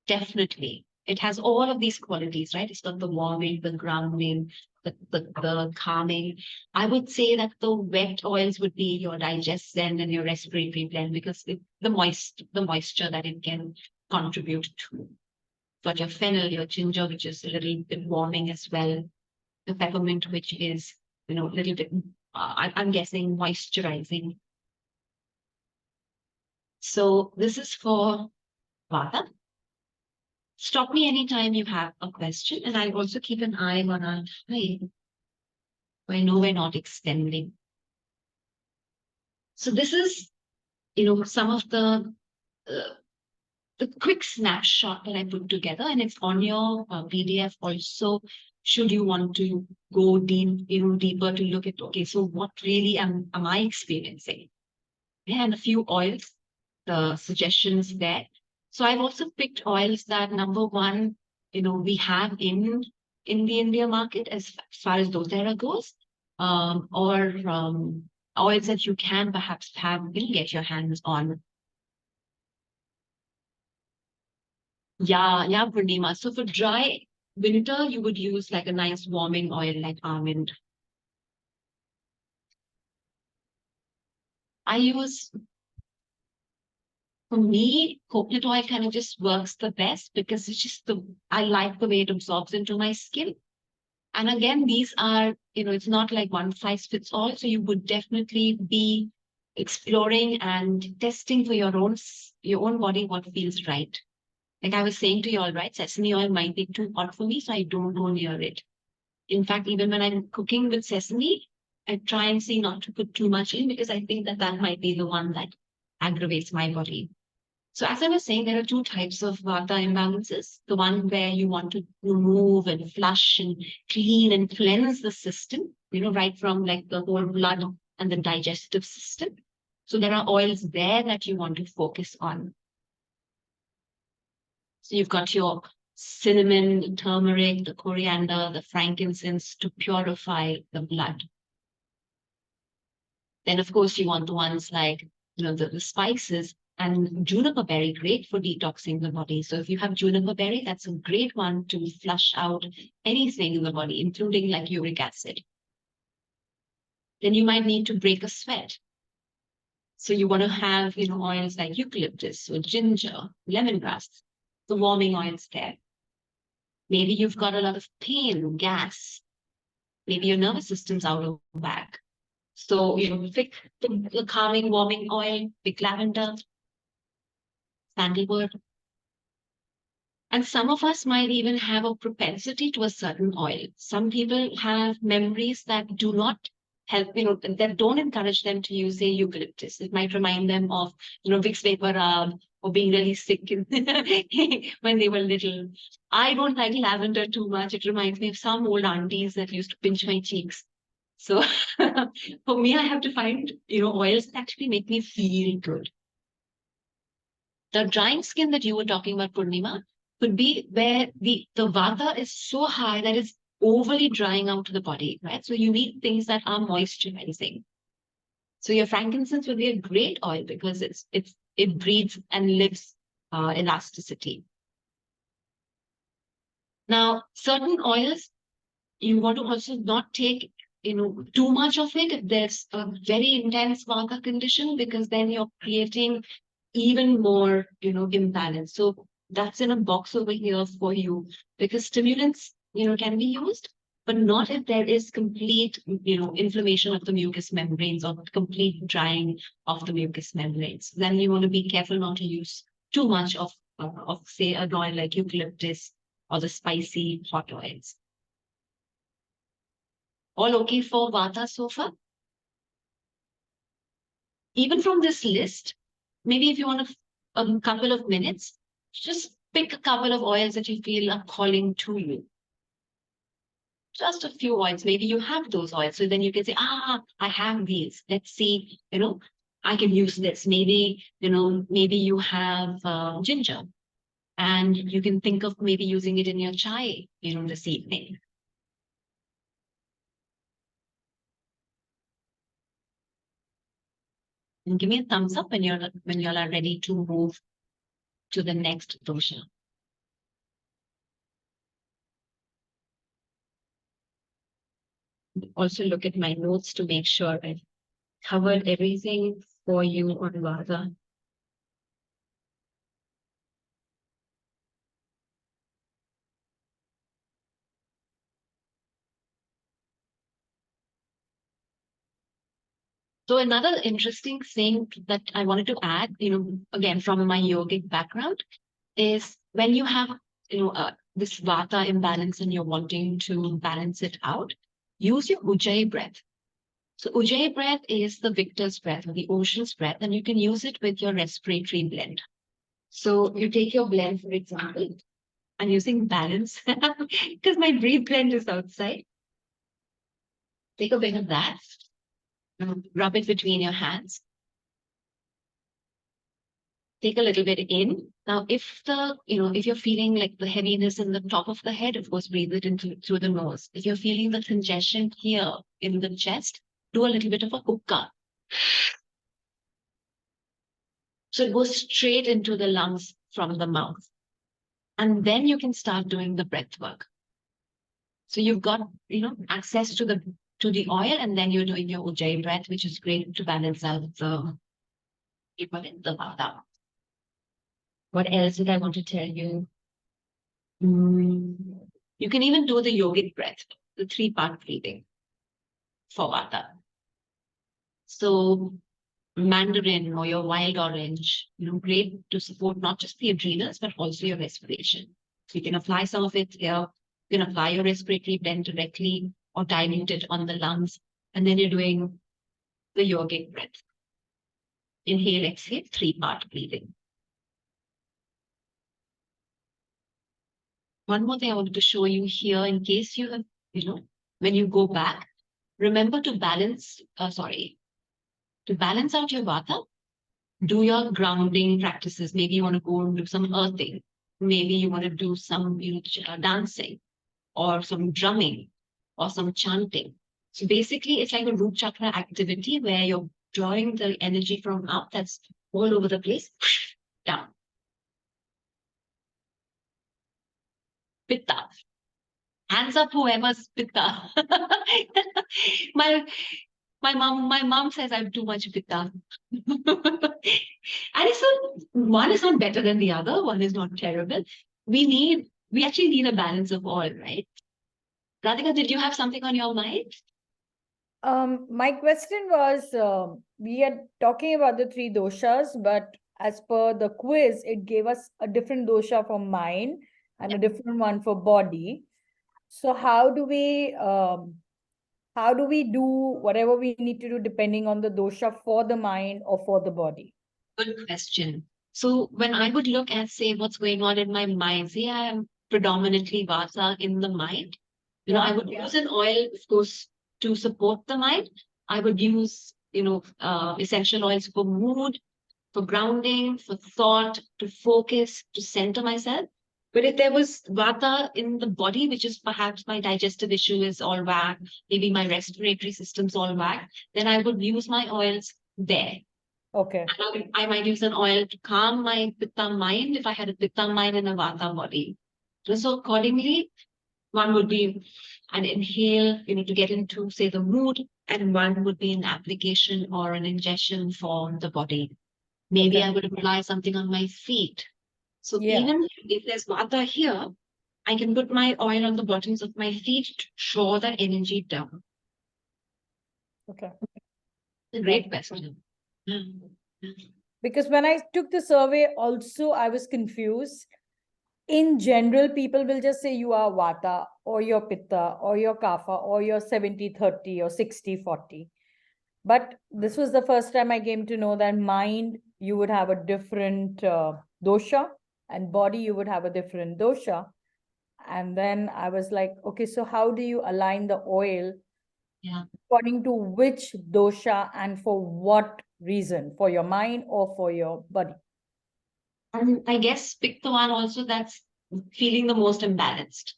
definitely. It has all of these qualities, right? It's got the warming, the grounding, the calming. I would say that the wet oils would be your digestion and your respiratory blend because the moisture that it can contribute to. Got your fennel, your ginger, which is a little bit warming as well. The peppermint, which is, a little bit, I'm guessing, moisturizing. So this is for vata. Stop me anytime you have a question, and I'll also keep an eye on our time. I know we're not extending. So this is, some of the quick snapshot that I put together, and it's on your PDF also. Should you want to go deeper to look at, okay, so what really am I experiencing? And a few oils, the suggestions there. So I've also picked oils that, number one, we have in the India market as far as doTERRA goes, or oils that you can perhaps get your hands on. Yeah, Purnima. So for dry winter, you would use like a nice warming oil like almond. For me, coconut oil kind of just works the best because it's just I like the way it absorbs into my skin. And again, these are, it's not like one size fits all. So you would definitely be exploring and testing for your own body what feels right. Like I was saying to you all, right, sesame oil might be too hot for me, so I don't go near it. In fact, even when I'm cooking with sesame, I try and see not to put too much in because I think that might be the one that aggravates my body. So as I was saying, there are two types of vata imbalances. The one where you want to remove and flush and clean and cleanse the system, right from like the whole blood and the digestive system. So there are oils there that you want to focus on. So you've got your cinnamon, the turmeric, the coriander, the frankincense to purify the blood. Then, of course, you want the ones like, the spices, and juniper berry, great for detoxing the body. So if you have juniper berry, that's a great one to flush out anything in the body, including like uric acid. Then you might need to break a sweat. So you want to have, oils like eucalyptus or ginger, lemongrass, the warming oils there. Maybe you've got a lot of pain, gas. Maybe your nervous system's out of whack. So, pick the calming, warming oil, pick lavender, sandalwood. And some of us might even have a propensity to a certain oil. Some people have memories that do not help, that don't encourage them to use, say, eucalyptus. It might remind them of, Vicks Vapor Rub or being really sick when they were little. I don't like lavender too much. It reminds me of some old aunties that used to pinch my cheeks. So for me, I have to find, oils that actually make me feel good. The drying skin that you were talking about, Purnima, could be where the vata is so high that it's overly drying out to the body, right? So you need things that are moisturizing. So your frankincense would be a great oil because it breathes and lives elasticity. Now, certain oils, you want to also not take too much of it if there's a very intense vata condition, because then you're creating even more, imbalanced. So that's in a box over here for you, because stimulants, can be used, but not if there is complete, inflammation of the mucous membranes or complete drying of the mucous membranes. Then you want to be careful not to use too much of say, an oil like eucalyptus or the spicy hot oils. All okay for Vata so far? Even from this list, maybe if you want a couple of minutes, just pick a couple of oils that you feel are calling to you. Just a few oils. Maybe you have those oils. So then you can say, I have these. Let's see, I can use this. Maybe, maybe you have ginger and you can think of maybe using it in your chai, this evening. And give me a thumbs up when you're ready to move to the next dosha. Also look at my notes to make sure I've covered everything for you on Vata. So another interesting thing that I wanted to add, again, from my yogic background, is when you have, this Vata imbalance and you're wanting to balance it out, use your Ujjayi breath. So Ujjayi breath is the victor's breath or the ocean's breath, and you can use it with your respiratory blend. So you take your blend, for example, I'm using balance because my breathe blend is outside. Take a bit of that, rub it between your hands. Take a little bit in. Now, if you're feeling like the heaviness in the top of the head, of course, breathe it through the nose. If you're feeling the congestion here in the chest, do a little bit of a hookah. So it goes straight into the lungs from the mouth. And then you can start doing the breath work. So you've got, access to the oil, and then you're doing your Ujjayi breath, which is great to balance out the Vata. What else did I want to tell you? You can even do the yogic breath, the 3-part breathing for Vata. So mandarin or your wild orange, great to support not just the adrenals, but also your respiration. So you can apply some of it here. You can apply your respiratory blend directly or dilute it on the lungs. And then you're doing the yogic breath. Inhale, exhale, 3-part breathing. One more thing I wanted to show you here, in case you have, when you go back, remember to balance out your Vata, do your grounding practices. Maybe you want to go and do some earthing. Maybe you want to do some, dancing or some drumming or some chanting. So basically, it's like a root chakra activity where you're drawing the energy from up that's all over the place, down. Pitta. Hands up, whoever's pitta. my mom says I have too much pitta. And one is not better than the other, one is not terrible. We actually need a balance of all, right? Radhika, did you have something on your mind? My question was, we are talking about the 3 doshas, but as per the quiz, it gave us a different dosha for mind and a different one for body. So how do we do whatever we need to do depending on the dosha for the mind or for the body? Good question. So when I would look at, say, what's going on in my mind, say I am predominantly Vata in the mind, I would use an oil, of course, to support the mind. I would use, essential oils for mood, for grounding, for thought, to focus, to center myself. But if there was Vata in the body, which is perhaps my digestive issue is all whack, maybe my respiratory system's all whack, then I would use my oils there. Okay. I might use an oil to calm my Pitta mind if I had a Pitta mind and a Vata body. So accordingly, one would be an inhale, to get into, say, the mood, and one would be an application or an ingestion for the body. Maybe Okay. I would apply something on my feet. So Yeah. even if there's vata here, I can put my oil on the bottoms of my feet to draw that energy down. Okay. A great question. Because when I took the survey, also I was confused. In general, people will just say you are Vata or your Pitta or your Kapha or your 70-30 or 60-40. But this was the first time I came to know that mind, you would have a different dosha, and body, you would have a different dosha. And then I was like, okay, so how do you align the oil Yeah. according to which dosha and for what reason? For your mind or for your body? And I guess pick the one also that's feeling the most imbalanced.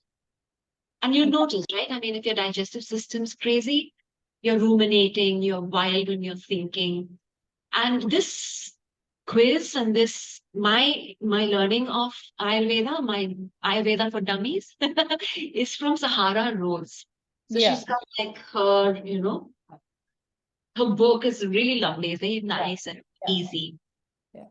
And you notice, right? I mean, if your digestive system's crazy, you're ruminating, you're wild when you're thinking. And this quiz and this my learning of Ayurveda, my Ayurveda for dummies, is from Sahara Rose. So Yeah. she's got like her book is really lovely, it's very nice and Yeah. easy. Yeah.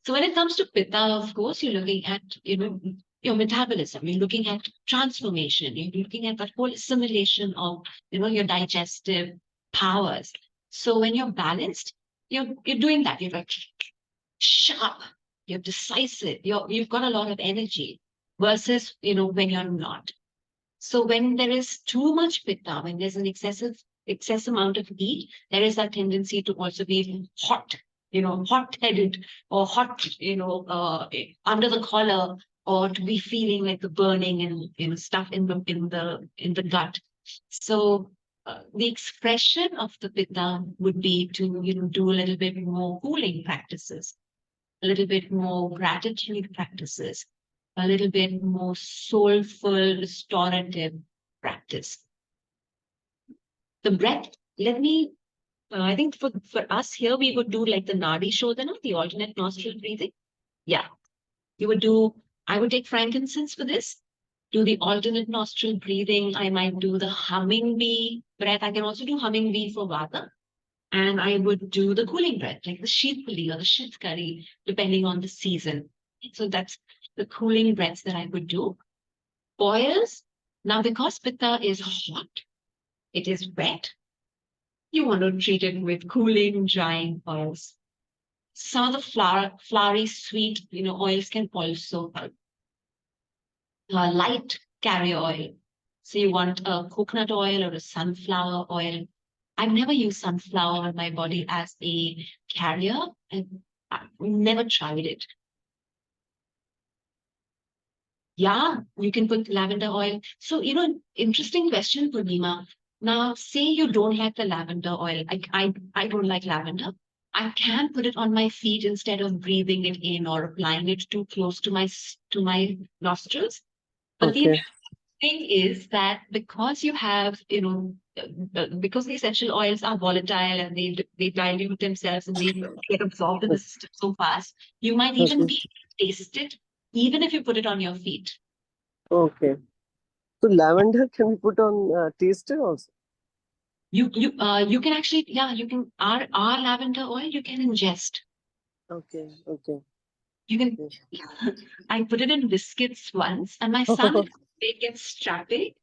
So when it comes to Pitta, of course, you're looking at, your metabolism, you're looking at transformation, you're looking at that whole assimilation of, your digestive powers. So when you're balanced, you're doing that. You're like sharp, you're decisive, you've got a lot of energy versus, when you're not. So when there is too much pitta, when there's an excess amount of heat, there is that tendency to also be hot, hot-headed or hot, under the collar, or to be feeling like the burning and stuff in the gut. So the expression of the pitta would be to do a little bit more cooling practices, a little bit more gratitude practices, a little bit more soulful, restorative practice. The breath, I think for us here, we would do like the Nadi Shodhana, the alternate nostril breathing. Yeah. I would take frankincense for this, do the alternate nostril breathing. I might do the humming bee breath. I can also do humming bee for Vata. And I would do the cooling breath, like the Sheetkali or the Shitkari, depending on the season. So that's the cooling breaths that I would do. Boils, now because Pitta is hot, it is wet, you want to treat it with cooling, drying oils. Some of the flowery, sweet, oils can also help. Light carrier oil. So you want a coconut oil or a sunflower oil. I've never used sunflower on my body as a carrier, and I've never tried it. Yeah, you can put lavender oil. So, interesting question, Purnima. Now, say you don't like the lavender oil. I don't like lavender. I can put it on my feet instead of breathing it in or applying it too close to my nostrils. But the Okay. thing is that because you have, because the essential oils are volatile and they dilute themselves and they get absorbed in the system so fast, you might even Okay. be tasted even if you put it on your feet. Okay. So lavender can be put on taster also. You can actually, yeah, you can our lavender oil you can ingest. Okay. Okay. You can I put it in biscuits once, and my son is big and strappy,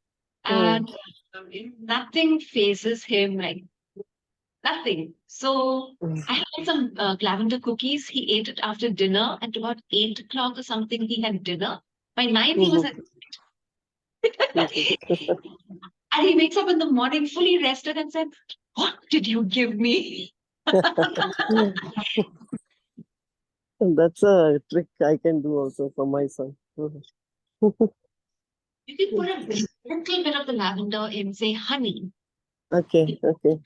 and nothing phases him, like nothing. So I had some lavender cookies. He ate it after dinner. At about 8 o'clock or something, he had dinner. By 9, he was at and he wakes up in the morning fully rested and said, "What did you give me?" That's a trick I can do also for my son. You can put a little bit of the lavender in, say, honey. Okay. Okay.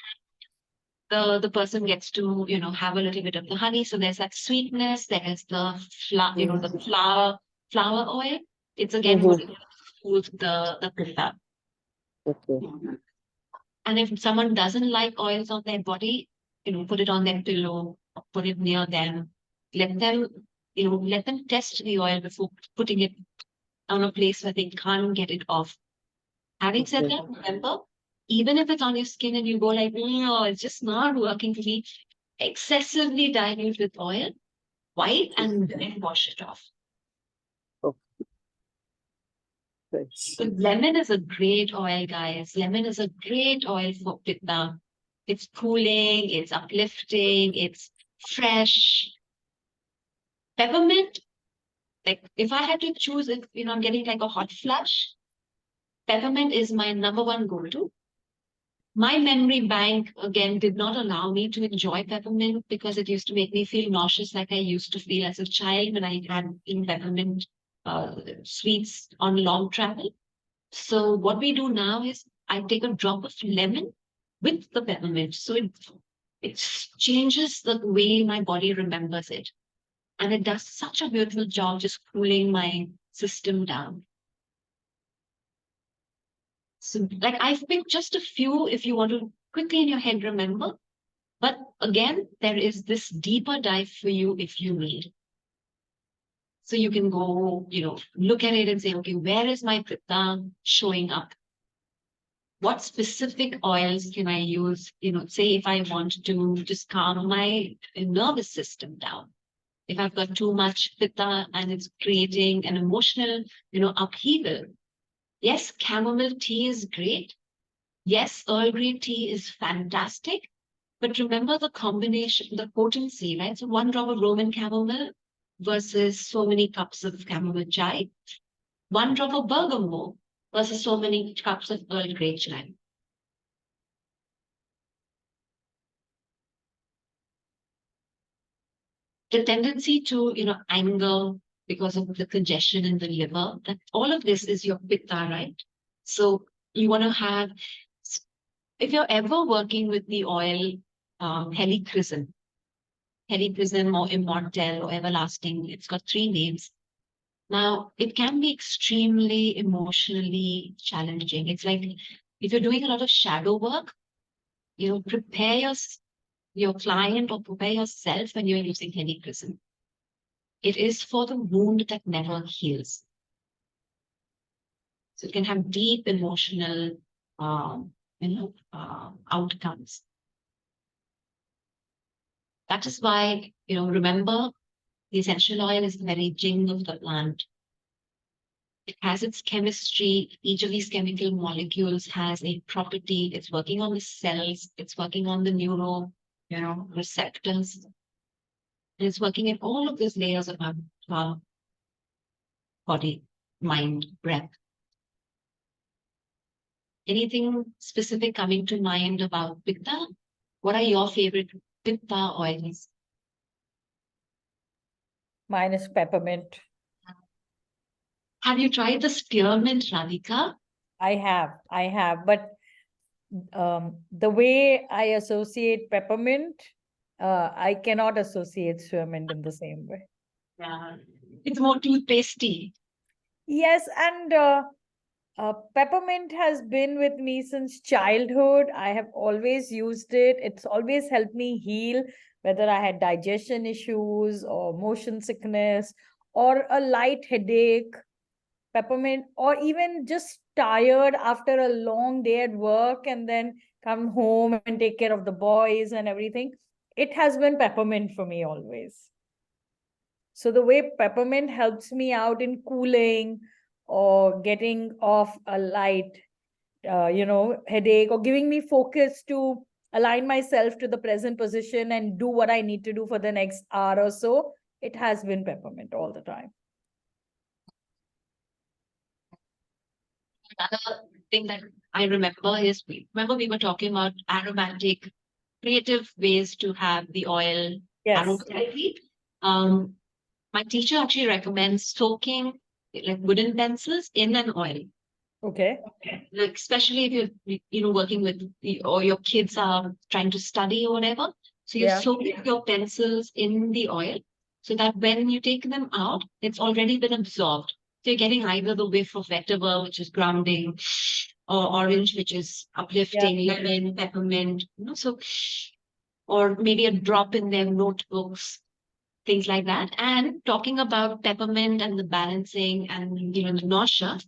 The person gets to have a little bit of the honey, so there's that sweetness. There is the the flower oil. It's again what cools the pitta. Okay. And if someone doesn't like oils on their body, put it on their pillow, put it near them. Let them let them test the oil before putting it on a place where they can't get it off. Having said that, remember, even if it's on your skin and you go like, no, it's just not working for me, excessively dilute with oil, white, and then wash it off. Nice. So lemon is a great oil, guys. Lemon is a great oil for pitta. It's cooling, it's uplifting, it's fresh. Peppermint, like if I had to choose, if I'm getting like a hot flush, peppermint is my number one go-to. My memory bank again did not allow me to enjoy peppermint because it used to make me feel nauseous, like I used to feel as a child when I had eaten peppermint sweets on long travel. So what we do now is I take a drop of lemon with the peppermint. So it changes the way my body remembers it. And it does such a beautiful job just cooling my system down. So like I've picked just a few if you want to quickly in your head remember. But again, there is this deeper dive for you if you need. So you can go, look at it and say, okay, where is my pitta showing up? What specific oils can I use? Say if I want to just calm my nervous system down. If I've got too much pitta and it's creating an emotional, upheaval. Yes, chamomile tea is great. Yes, Earl Grey tea is fantastic. But remember the combination, the potency, right? So 1 drop of Roman chamomile versus so many cups of chamomile chai. 1 drop of bergamot versus so many cups of Earl Grey chai. The tendency to, anger because of the congestion in the liver, that all of this is your pitta, right? So you want to have, if you're ever working with the oil, helichrysum or immortel or everlasting, it's got 3 names. Now, it can be extremely emotionally challenging. It's like if you're doing a lot of shadow work, prepare your client or prepare yourself when you're using helichrysum. It is for the wound that never heals. So it can have deep emotional, outcomes. That is why, remember, the essential oil is the very jing of the plant. It has its chemistry. Each of these chemical molecules has a property. It's working on the cells. It's working on the receptors. And it's working in all of these layers of our body, mind, breath. Anything specific coming to mind about pitta? What are your favorite pitta oils? Mine is peppermint. Have you tried the spearmint, Radhika? I have, but the way I associate peppermint, I cannot associate spearmint in the same way. Yeah. It's more toothpastey. Yes, and peppermint has been with me since childhood. I have always used it. It's always helped me heal, whether I had digestion issues or motion sickness or a light headache. Peppermint, or even just tired after a long day at work and then come home and take care of the boys and everything. It has been peppermint for me always. So the way peppermint helps me out in cooling or getting off a light, headache, or giving me focus to align myself to the present position and do what I need to do for the next hour or so, it has been peppermint all the time. Another thing that I remember is we were talking about aromatic, creative ways to have the oil Yes. aromatically. My teacher actually recommends soaking like wooden pencils in an oil. Okay. Like especially if you're working with or your kids are trying to study or whatever. So you soak your pencils in the oil so that when you take them out, it's already been absorbed. So you're getting either the whiff of vetiver, which is grounding, or orange, which is uplifting, lemon, peppermint, so or maybe a drop in their notebooks, things like that. And talking about peppermint and the balancing and the nausea,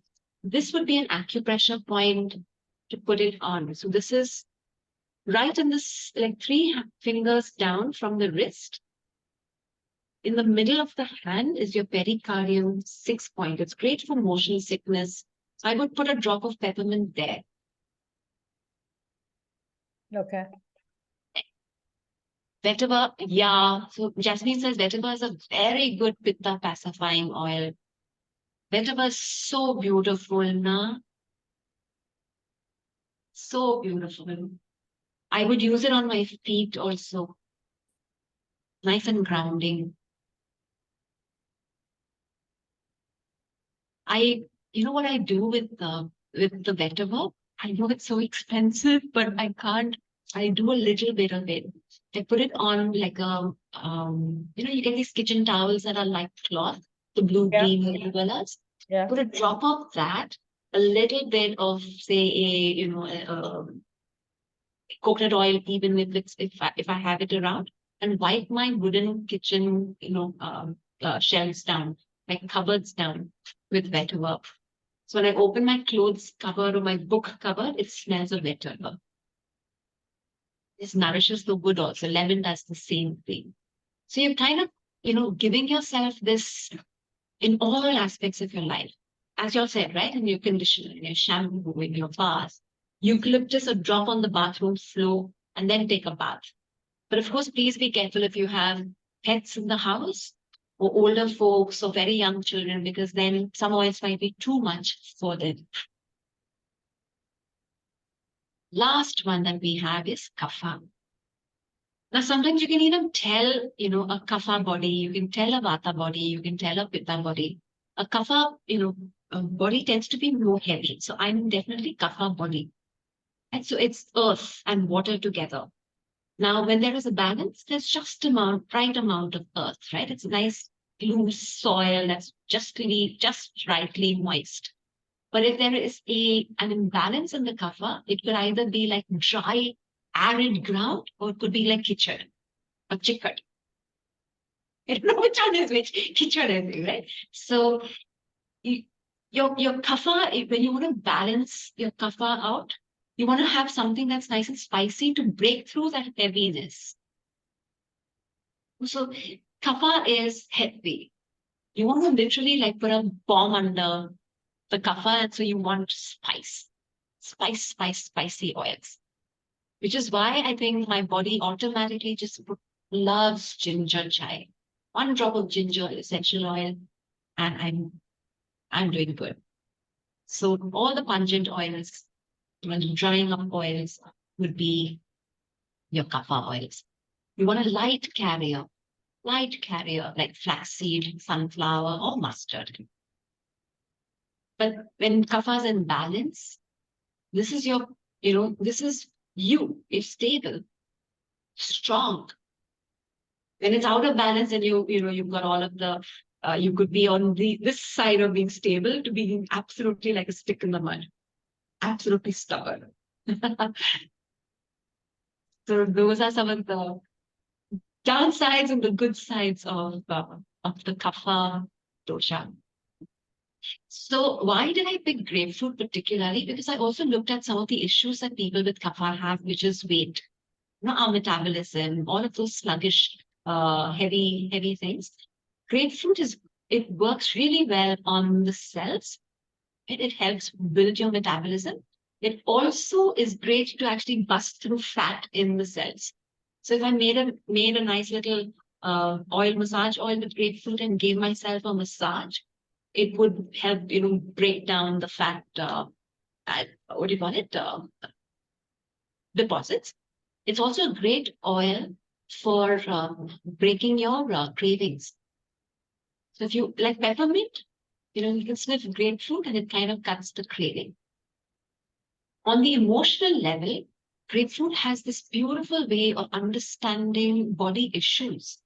this would be an acupressure point to put it on. So this is right in this, like 3 fingers down from the wrist. In the middle of the hand is your pericardium 6 point. It's great for motion sickness. I would put a drop of peppermint there. Okay. Vetiver, yeah. So Jasmine says vetiver is a very good pitta pacifying oil. Vetiver is so beautiful, na? So beautiful. I would use it on my feet also. Nice and grounding. You know what I do with the vetiver? I know it's so expensive, but I can't. I do a little bit of it. I put it on like you get these kitchen towels that are like cloth, the blue, Yeah. green, yellow colors. Yeah. Put a drop of that, a little bit of say coconut oil, even if I have it around, and wipe my wooden kitchen shelves down, like cupboards down with vetiver. So when I open my clothes cupboard or my book cupboard, it smells of vetiver. This nourishes the wood also. Lemon does the same thing. So you're kind of, giving yourself this in all aspects of your life. As you all said, right? In your conditioner, in your shampoo, in your bath, eucalyptus or drop on the bathroom floor and then take a bath. But of course, please be careful if you have pets in the house or older folks or very young children, because then some oils might be too much for them. Last one that we have is kapha. Now, sometimes you can even tell, a kapha body, you can tell a vata body, you can tell a pitta body. A kapha, body tends to be more heavy. So I'm definitely kapha body. And so it's earth and water together. Now, when there is a balance, there's just right amount of earth, right? It's a nice loose soil that's just rightly moist. But if there is an imbalance in the kapha, it could either be like dry, arid ground, or it could be like kitchen or chicken. I don't know which one is which, kitchen is, right? So your kapha, when you want to balance your kapha out, you want to have something that's nice and spicy to break through that heaviness. So kapha is heavy. You want to literally like put a bomb under the kapha, and so you want spicy oils, which is why I think my body automatically just loves ginger chai. One drop of ginger essential oil, and I'm doing good. So all the pungent oils, the drying up oils would be your kapha oils. You want a light carrier like flaxseed, sunflower, or mustard. But when kapha is in balance, this is this is you. It's stable, strong. When it's out of balance, and you've got all of the, you could be on this side of being stable to being absolutely like a stick in the mud, absolutely stubborn. So those are some of the downsides and the good sides of the kapha dosha. So why did I pick grapefruit particularly? Because I also looked at some of the issues that people with kapha have, which is weight, our metabolism, all of those sluggish, heavy things. Grapefruit it works really well on the cells. It helps build your metabolism. It also is great to actually bust through fat in the cells. So if I made a nice little massage oil with grapefruit and gave myself a massage, it would help, break down the fat, what do you call it, deposits. It's also a great oil for breaking your cravings. So if you like peppermint, you can sniff grapefruit and it kind of cuts the craving. On the emotional level, grapefruit has this beautiful way of understanding body issues.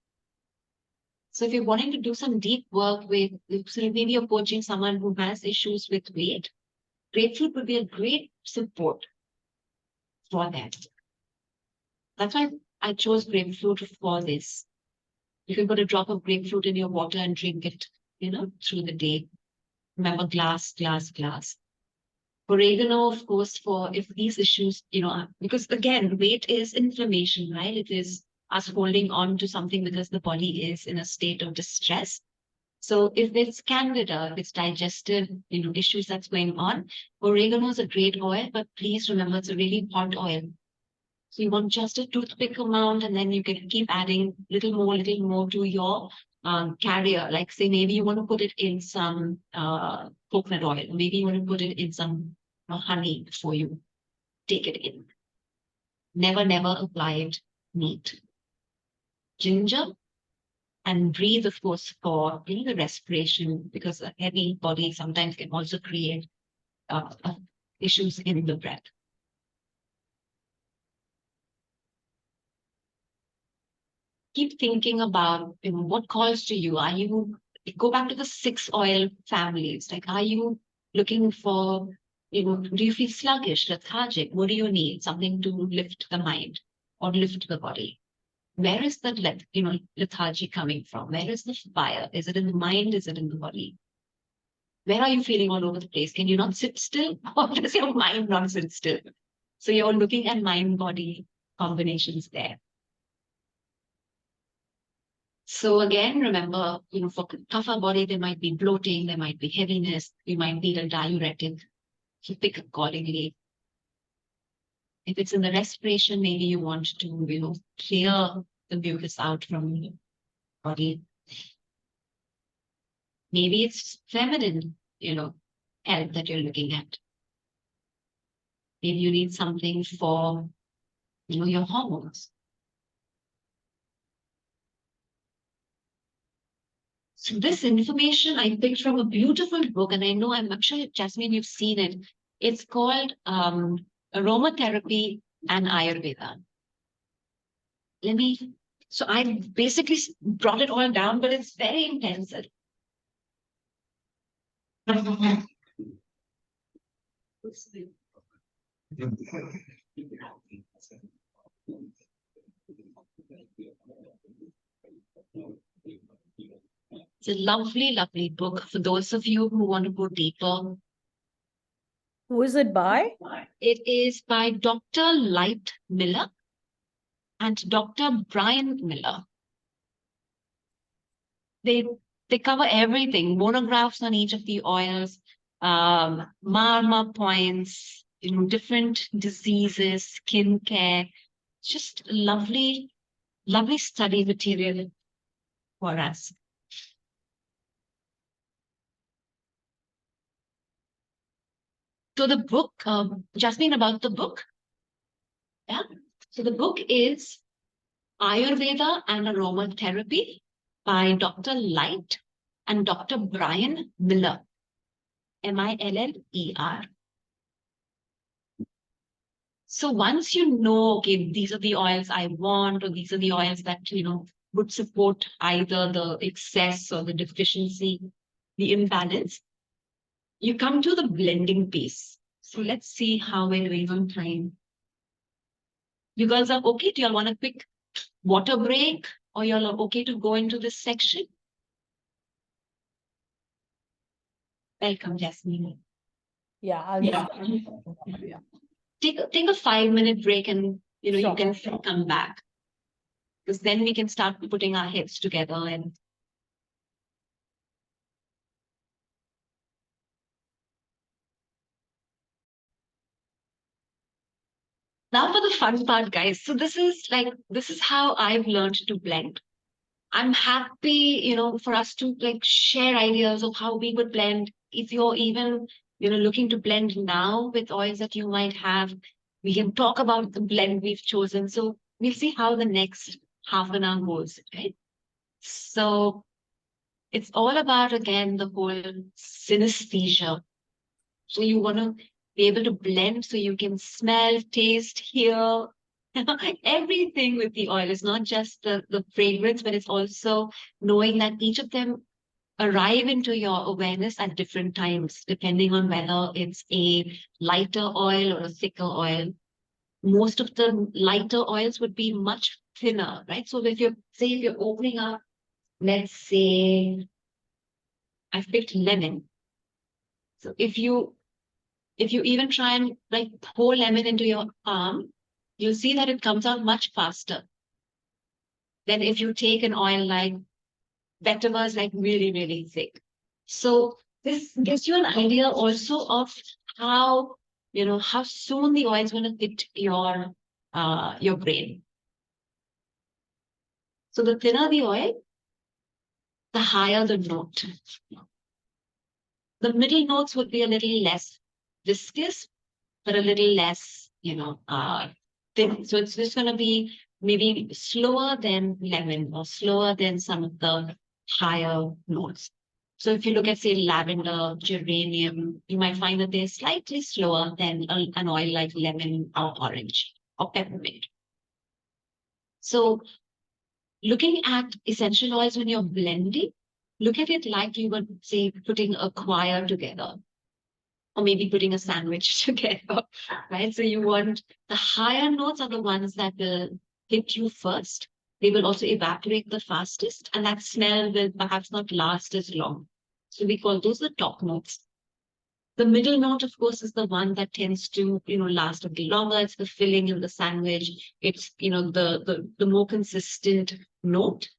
So if you're wanting to do some deep work with, so maybe you're coaching someone who has issues with weight, grapefruit would be a great support for that. That's why I chose grapefruit for this. You can put a drop of grapefruit in your water and drink it, through the day. Remember, glass. Oregano, of course, for if these issues, because again, weight is inflammation, right? It is us holding on to something because the body is in a state of distress. So if it's candida, if it's digestive, issues that's going on, oregano is a great oil, but please remember it's a really hot oil. So you want just a toothpick amount, and then you can keep adding little more to your carrier. Like say maybe you want to put it in some coconut oil, maybe you want to put it in some honey before you take it in. Never apply it neat. Ginger and breathe, of course, for the respiration, because a heavy body sometimes can also create issues in the breath. Keep thinking about what calls to you. Are you go back to the 6 oil families? Like, are you looking for, do you feel sluggish, lethargic? What do you need? Something to lift the mind or lift the body. Where is that lethargy coming from? Where is the fire? Is it in the mind? Is it in the body? Where are you feeling all over the place? Can you not sit still? Or does your mind not sit still? So you're looking at mind-body combinations there. So again, remember, for tougher body, there might be bloating, there might be heaviness, you might need a diuretic. So pick accordingly. If it's in the respiration, maybe you want to, clear the mucus out from your body. Maybe it's feminine, health that you're looking at. Maybe you need something for, your hormones. So this information I picked from a beautiful book, and I'm sure, Jasmine, you've seen it. It's called Aromatherapy and Ayurveda. So I basically brought it all down, but it's very intensive. It's a lovely book for those of you who want to go deeper. Who is it by? It is by Dr. Light Miller and Dr. Brian Miller. They cover everything, monographs on each of the oils, marma points, different diseases, skin care. Just lovely study material for us. So the book, Jasmine, about the book. Yeah. So the book is Ayurveda and Aromatherapy by Dr. Light and Dr. Brian Miller. Miller. So once you know, okay, these are the oils I want, or these are the oils that, would support either the excess or the deficiency, the imbalance, you come to the blending piece. So let's see how we're doing on time. You girls are okay? Do y'all want a quick water break, or y'all are okay to go into this section? Welcome, Jasmine. Yeah, I'll Yeah. yeah. Take a 5-minute break, and you Sure. can come back, because then we can start putting our heads together. And now for the fun part, guys. So this is how I've learned to blend. I'm happy, for us to share ideas of how we would blend. If you're even, looking to blend now with oils that you might have, we can talk about the blend we've chosen. So we'll see how the next half an hour goes, right? So it's all about, again, the whole synesthesia. So you want to be able to blend so you can smell, taste, hear, everything with the oil. It's not just the fragrance, but it's also knowing that each of them arrive into your awareness at different times, depending on whether it's a lighter oil or a thicker oil. Most of the lighter oils would be much thinner, right? So if you're opening up, let's say I've picked lemon. So if you If you even try and like pour lemon into your palm, you'll see that it comes out much faster than if you take an oil like vetiver is like really, really thick. So this gives you an idea also of how, how soon the oil is going to hit your brain. So the thinner the oil, the higher the note. The middle notes would be a little less viscous, but a little less, thin. So it's just going to be maybe slower than lemon or slower than some of the higher notes. So if you look at, say, lavender, geranium, you might find that they're slightly slower than an oil like lemon or orange or peppermint. So looking at essential oils when you're blending, look at it like you would, say, putting a choir together or maybe putting a sandwich together, right? So you want the higher notes are the ones that will hit you first. They will also evaporate the fastest, and that smell will perhaps not last as long. So we call those the top notes. The middle note, of course, is the one that tends to, last a bit longer. It's the filling in the sandwich. It's, the more consistent note.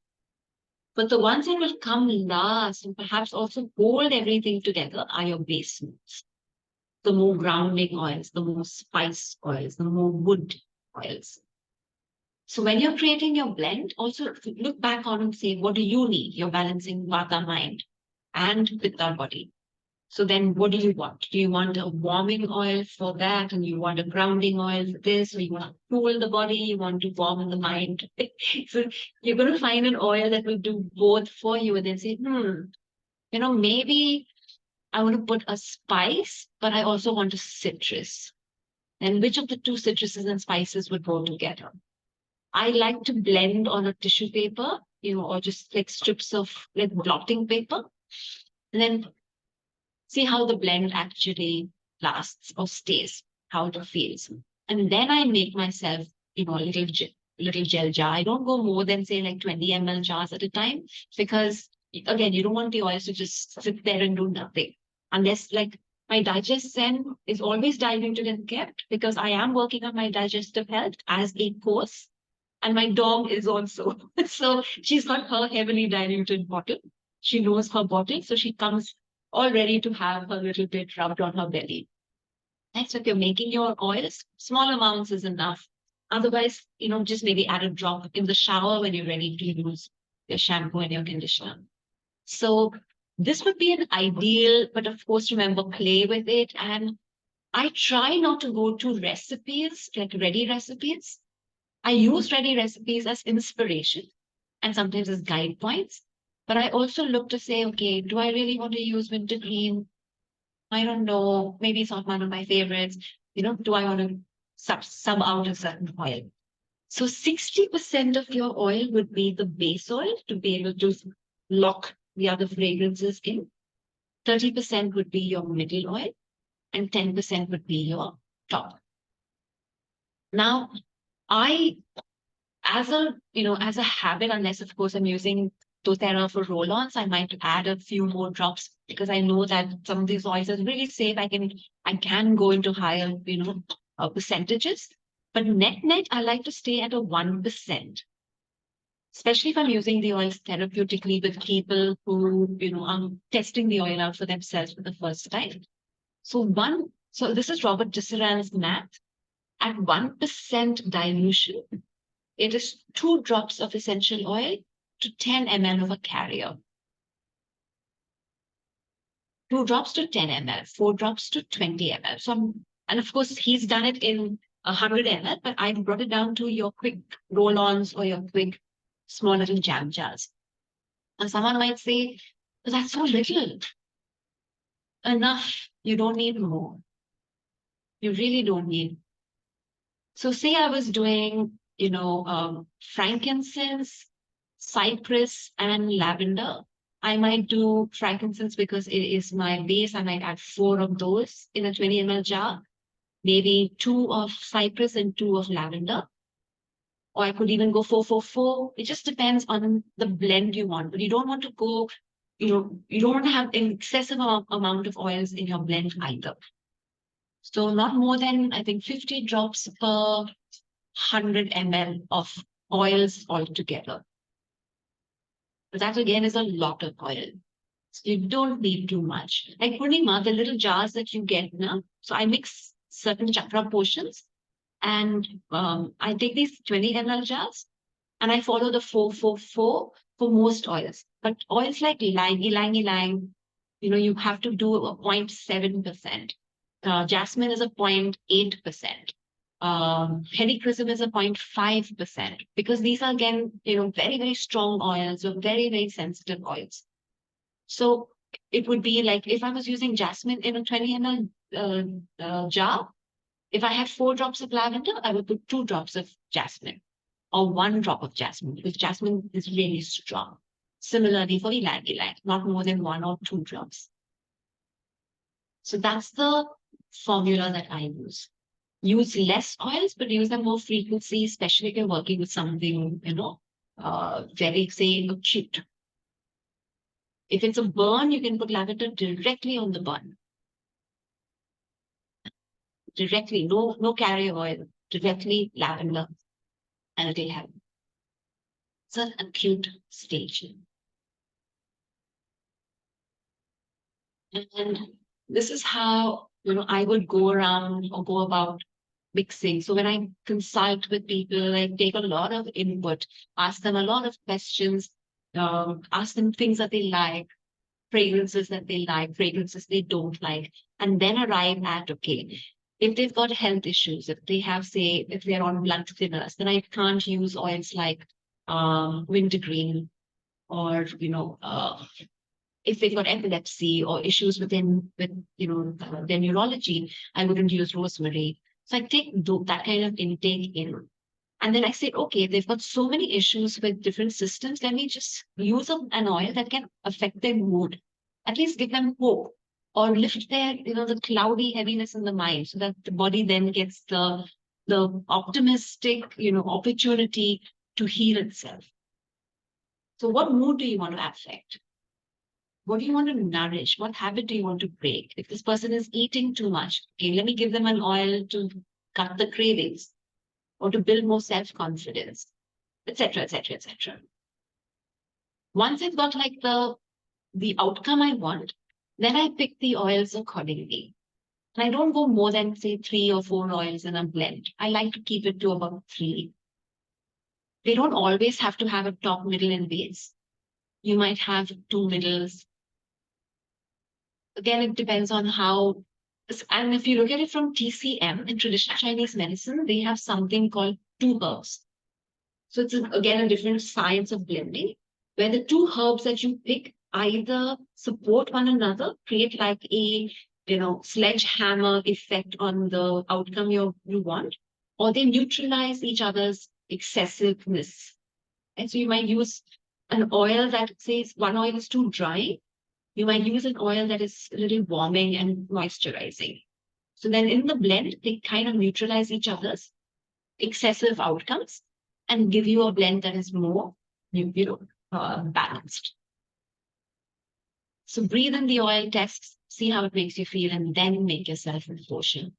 But the ones that will come last and perhaps also hold everything together are your base notes. The more grounding oils, the more spice oils, the more wood oils. So when you're creating your blend, also look back on and say, what do you need? You're balancing Vata mind and Pitta body. So then what do you want? Do you want a warming oil for that? And you want a grounding oil for this? Or you want to cool the body? You want to warm the mind? So you're going to find an oil that will do both for you and then say, maybe I want to put a spice, but I also want a citrus. And which of the two citruses and spices would go together? I like to blend on a tissue paper, or just like strips of like blotting paper. And then see how the blend actually lasts or stays, how it feels. And then I make myself, a little gel jar. I don't go more than say like 20 ml jars at a time because again, you don't want the oils to just sit there and do nothing. Unless like my digestion is always diluted and kept because I am working on my digestive health as a course. And my dog is also. So she's got her heavily diluted bottle. She knows her bottle. So she comes all ready to have a little bit rubbed on her belly. Right? So if you're making your oils, small amounts is enough. Otherwise, just maybe add a drop in the shower when you're ready to use your shampoo and your conditioner. So this would be an ideal, but of course, remember, play with it. And I try not to go to recipes, like ready recipes. I use ready recipes as inspiration and sometimes as guide points. But I also look to say, okay, do I really want to use wintergreen? I don't know. Maybe it's not one of my favorites. Do I want to sub out a certain oil? So 60% of your oil would be the base oil to be able to lock the other fragrances in. 30% would be your middle oil and 10% would be your top. Now, as a habit, unless of course I'm using doTERRA for roll-ons, I might add a few more drops because I know that some of these oils are really safe. I can go into higher, percentages. But net, I like to stay at a 1%. Especially if I'm using the oils therapeutically with people who, are testing the oil out for themselves for the first time. So this is Robert Disseran's math. At 1% dilution, it is 2 drops of essential oil to 10 ml of a carrier. 2 drops to 10 ml, 4 drops to 20 ml. And of course, he's done it in 100 ml, but I brought it down to your quick roll-ons or your quick small little jam jars. And someone might say, but that's so little. Enough. You don't need more. You really don't need. So say I was doing, frankincense, cypress, and lavender. I might do frankincense because it is my base. I might add 4 of those in a 20 ml jar, maybe 2 of cypress and 2 of lavender. Or I could even go 4-4-4. It just depends on the blend you want. But you don't want to go, you don't want to have an excessive amount of oils in your blend either. So not more than, I think, 50 drops per 100 ml of oils altogether. But that again is a lot of oil. So you don't need too much. Like Purnima, the little jars that you get now. So I mix certain chakra portions and I take these 20 ml jars and I follow the 4-4-4 for most oils. But oils like ylang, you have to do a 0.7%. Jasmine is a 0.8%. Helichrysum is a 0.5% because these are again, very, very strong oils or very, very sensitive oils. So it would be like if I was using jasmine in a 20 ml jar, if I have 4 drops of lavender, I would put 2 drops of jasmine or 1 drop of jasmine because jasmine is really strong. Similarly for ylang ylang, not more than 1 or 2 drops. So that's the formula that I use. Use less oils, but use them more frequently, especially if you're working with something, very, say, acute. If it's a burn, you can put lavender directly on the burn. Directly, no carrier oil, directly lavender, and it'll help. It's an acute stage. And this is how, I would go around or go about mixing. So when I consult with people, I take a lot of input, ask them a lot of questions, ask them things that they like, fragrances that they like, fragrances they don't like, and then arrive at, okay, if they've got health issues, if they have, say, if they're on blood thinners, then I can't use oils like wintergreen or, if they've got epilepsy or issues with their neurology, I wouldn't use rosemary. So I take that kind of intake in. And then I say, okay, they've got so many issues with different systems. Let me just use an oil that can affect their mood, at least give them hope or lift their, the cloudy heaviness in the mind so that the body then gets the optimistic, opportunity to heal itself. So what mood do you want to affect? What do you want to nourish? What habit do you want to break? If this person is eating too much, okay, let me give them an oil to cut the cravings or to build more self-confidence, etc., etc., etc. Once I've got like the outcome I want, then I pick the oils accordingly. And I don't go more than, say, 3 or 4 oils in a blend. I like to keep it to about 3. They don't always have to have a top, middle, and base. You might have 2 middles. Again, it depends on how. And if you look at it from TCM, in traditional Chinese medicine, they have something called 2 herbs. So it's, again, a different science of blending, where the 2 herbs that you pick either support one another, create like a, sledgehammer effect on the outcome you want, or they neutralize each other's excessiveness. And so you might use an oil that says one oil is too dry. You might use an oil that is a little warming and moisturizing. So then in the blend, they kind of neutralize each other's excessive outcomes and give you a blend that is more, balanced. So breathe in the oil, test, see how it makes you feel, and then make yourself a portion.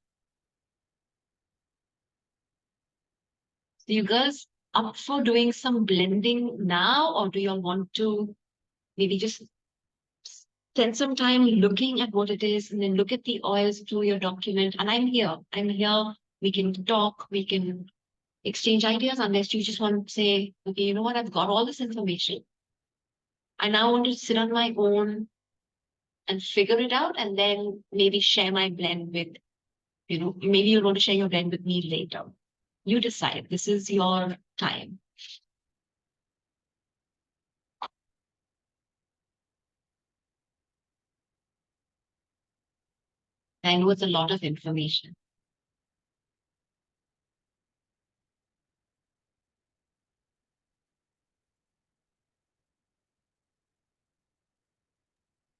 So you girls up for doing some blending now, or do you all want to maybe just spend some time looking at what it is and then look at the oils through your document? And I'm here. We can talk, we can exchange ideas, unless you just want to say, okay, you know what, I've got all this information. I now want to sit on my own and figure it out and then maybe share my blend with, maybe you'll want to share your blend with me later. You decide. This is your time. I know it's a lot of information.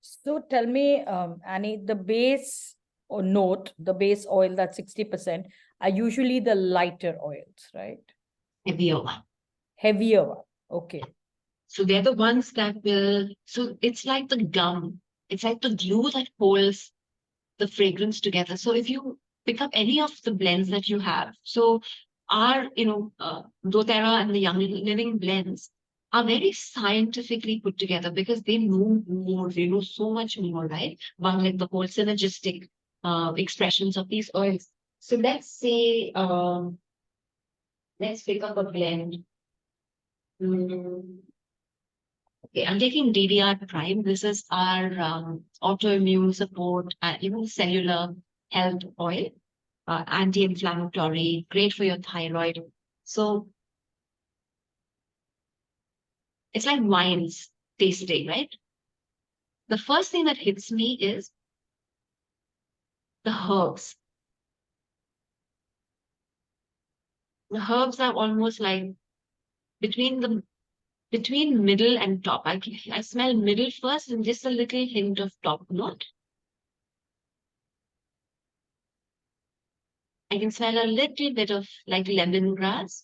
So tell me, Annie, the base or note, the base oil, that's 60%, are usually the lighter oils, right? Heavier one. Heavier one. Okay. So they're the ones that will, so it's like the gum. It's like the glue that holds the fragrance together. So if you pick up any of the blends that you have. So our, doTERRA and the Young Living blends are very scientifically put together because they know more, they know so much more, right? About like the whole synergistic expressions of these oils. So let's say, let's pick up a blend. Okay, I'm taking DDR Prime. This is our autoimmune support, even cellular health oil, anti-inflammatory, great for your thyroid. So it's like wines tasting, right? The first thing that hits me is the herbs. The herbs are almost like between middle and top. I smell middle first and just a little hint of top note. I can smell a little bit of like lemongrass.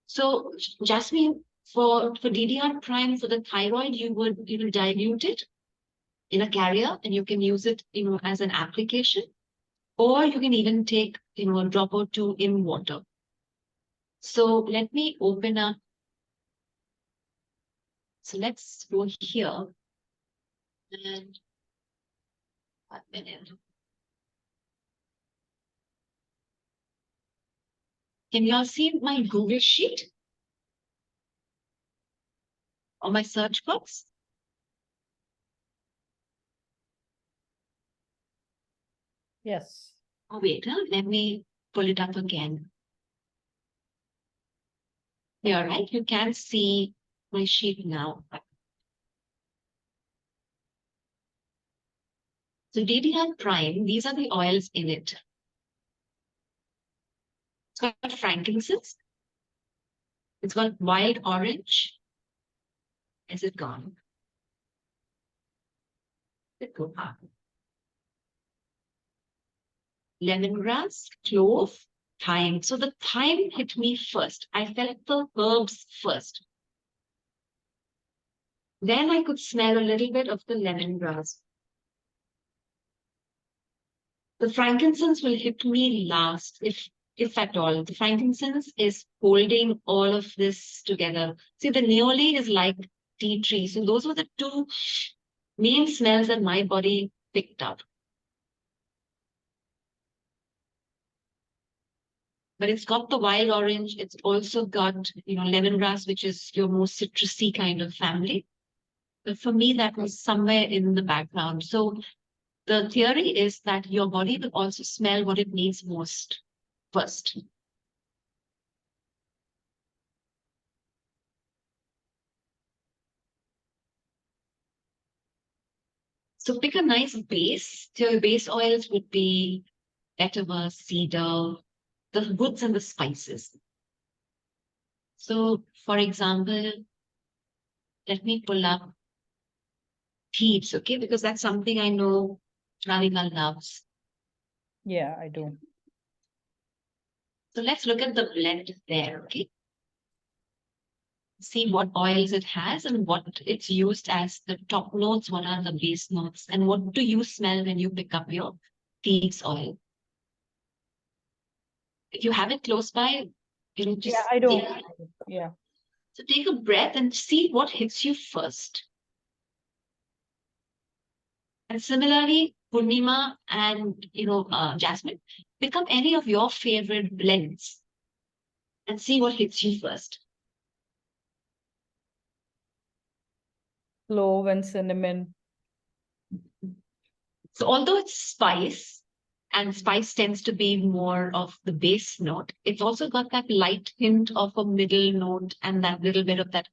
So Jasmine, for DDR Prime for the thyroid, you will dilute it in a carrier and you can use it, as an application, or you can even take, a drop or two in water. So let me open up. So let's go here and 1 minute. Can you all see my Google sheet or my search box? Yes. Oh, wait, let me pull it up again. Here, right? You can see my sheet now. So DDR Prime, these are the oils in it. It's got frankincense. It's got wild orange. Is it gone? It go up. Lemongrass, clove, thyme. So the thyme hit me first. I felt the herbs first. Then I could smell a little bit of the lemongrass. The frankincense will hit me last, if at all. The frankincense is holding all of this together. See, the neoli is like tea tree. So those were the two main smells that my body picked up. But it's got the wild orange. It's also got, lemongrass, which is your more citrusy kind of family. But for me, that was somewhere in the background. So the theory is that your body will also smell what it needs most first. So pick a nice base. So your base oils would be vetiver, cedar, the woods and the spices. So for example, let me pull up thieves, okay? Because that's something I know Ravika loves. Yeah, I do. So let's look at the blend there, okay? See what oils it has and what it's used as the top notes, what are the base notes, and what do you smell when you pick up your thieves oil. If you have it close by, just Yeah, I do. take, Yeah. so take a breath and see what hits you first. And similarly, Purnima and Jasmine, pick up any of your favorite blends and see what hits you first. Clove and cinnamon. So although it's spice, and spice tends to be more of the base note, it's also got that light hint of a middle note and that little bit of that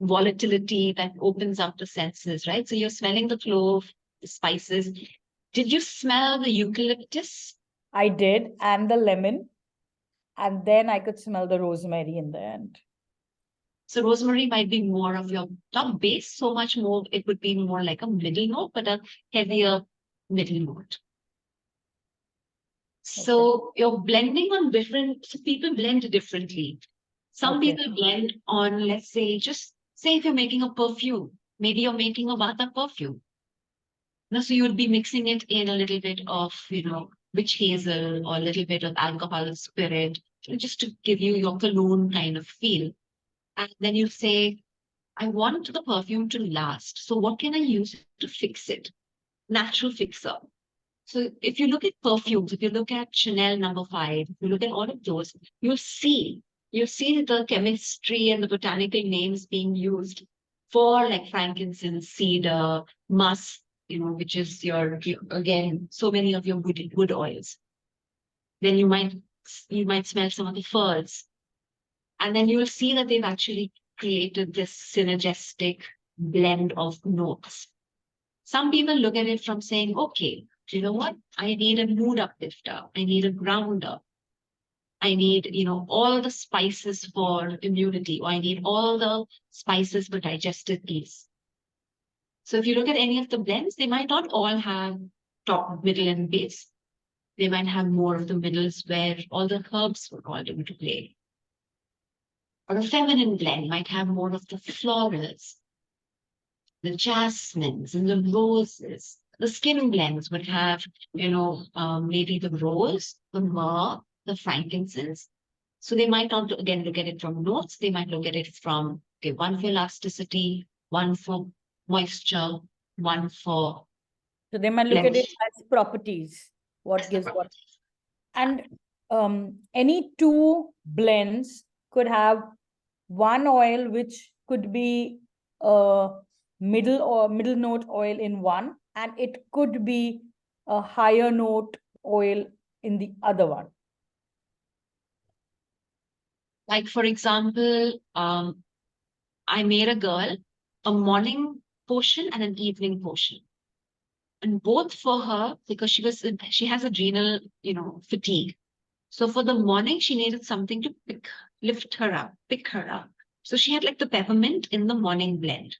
volatility that opens up the senses, right? So you're smelling the clove, the spices. Did you smell the eucalyptus? I did, and the lemon. And then I could smell the rosemary in the end. So rosemary might be more of your top base, so much more, it would be more like a middle note, but a heavier middle note. So you're blending on different, so people blend differently. Some Okay. people blend on, let's say, just say if you're making a perfume, maybe you're making a Vata perfume. Now, so you would be mixing it in a little bit of, witch hazel or a little bit of alcohol spirit, just to give you your cologne kind of feel. And then you say, I want the perfume to last. So what can I use to fix it? Natural fixer. So if you look at perfumes, if you look at Chanel #5, if you look at all of those, you'll see the chemistry and the botanical names being used for like frankincense, cedar, musk, which is again, so many of your wood oils. Then you might smell some of the furs. And then you'll see that they've actually created this synergistic blend of notes. Some people look at it from saying, okay, you know what? I need a mood uplifter. I need a grounder. I need, all the spices for immunity, or I need all the spices for digestive ease. So if you look at any of the blends, they might not all have top, middle, and base. They might have more of the middles where all the herbs were called into play. Or a feminine blend might have more of the florals, the jasmines and the roses. The skin blends would have, maybe the rose, the myrrh, the frankincense. So they might not, again, look at it from notes. They might look at it from, okay, one for elasticity, one for moisture, one for So they might look at it as properties, what gives what. And any two blends could have one oil which could be a middle note oil in one, and it could be a higher note oil in the other one. Like, for example, I made a girl a morning potion and an evening potion. And both for her, because she has adrenal, fatigue. So for the morning, she needed something to lift her up, pick her up. So she had like the peppermint in the morning blend.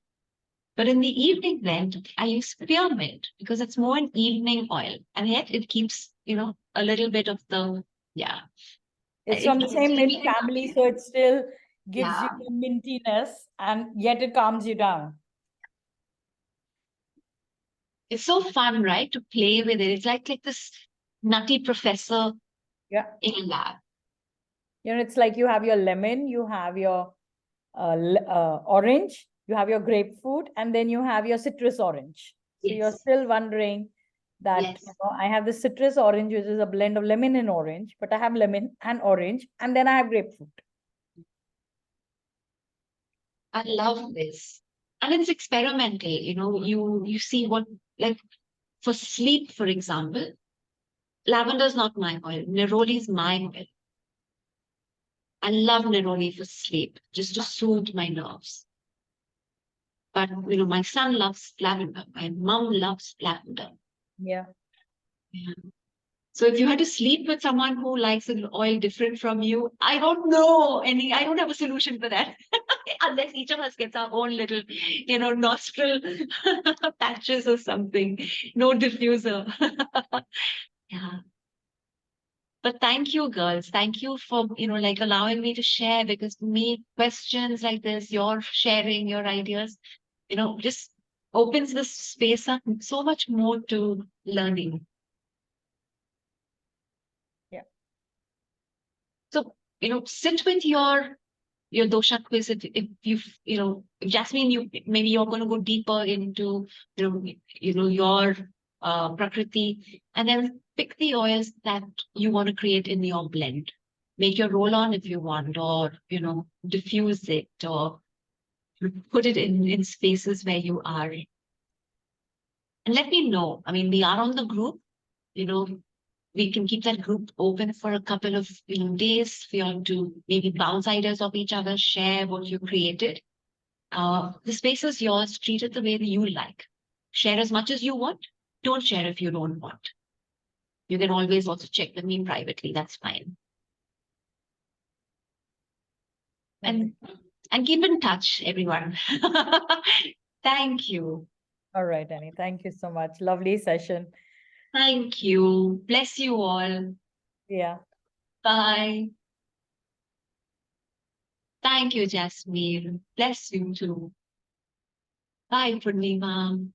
But in the evening blend, I use spearmint because it's more an evening oil. And yet it keeps, a little bit of the, yeah. It's It from the keeps same mint everything up. family, so it still gives you Yeah. the mintiness, and yet it calms you down. It's so fun, right? To play with it. It's like this nutty professor Yeah. in a lab. It's like you have your lemon, you have your orange, you have your grapefruit, and then you have your citrus orange. So you're Yes. still wondering that, Yes. I have the citrus orange, which is a blend of lemon and orange, but I have lemon and orange, and then I have grapefruit. I love this. And it's experimental, you see what, like for sleep, for example, lavender is not my oil. Neroli is my oil. I love neroli for sleep, just to soothe my nerves. But, my son loves lavender. My mom loves lavender. Yeah. Yeah. So if you had to sleep with someone who likes an oil different from you, I don't know I don't have a solution for that. Unless each of us gets our own little, nostril patches or something. No diffuser. Yeah. But thank you, girls. Thank you for, like allowing me to share, because for me, questions like this, your sharing your ideas, just opens this space up so much more to learning. Yeah. So, sit with your dosha quiz. If if Jasmine, maybe you're going to go deeper into, your prakriti, and then pick the oils that you want to create in your blend. Make your roll on if you want, or, diffuse it, or put it in spaces where you are. And let me know. I mean, we are on the group, we can keep that group open for a couple of days for you to maybe bounce ideas off each other, share what you created. The space is yours. Treat it the way that you like. Share as much as you want. Don't share if you don't want. You can always also check with me privately. That's fine. And keep in touch, everyone. Thank you. All right, Annie. Thank you so much. Lovely session. Thank you. Bless you all. Yeah. Bye. Thank you, Jasmine. Bless you too. Bye, Purnima.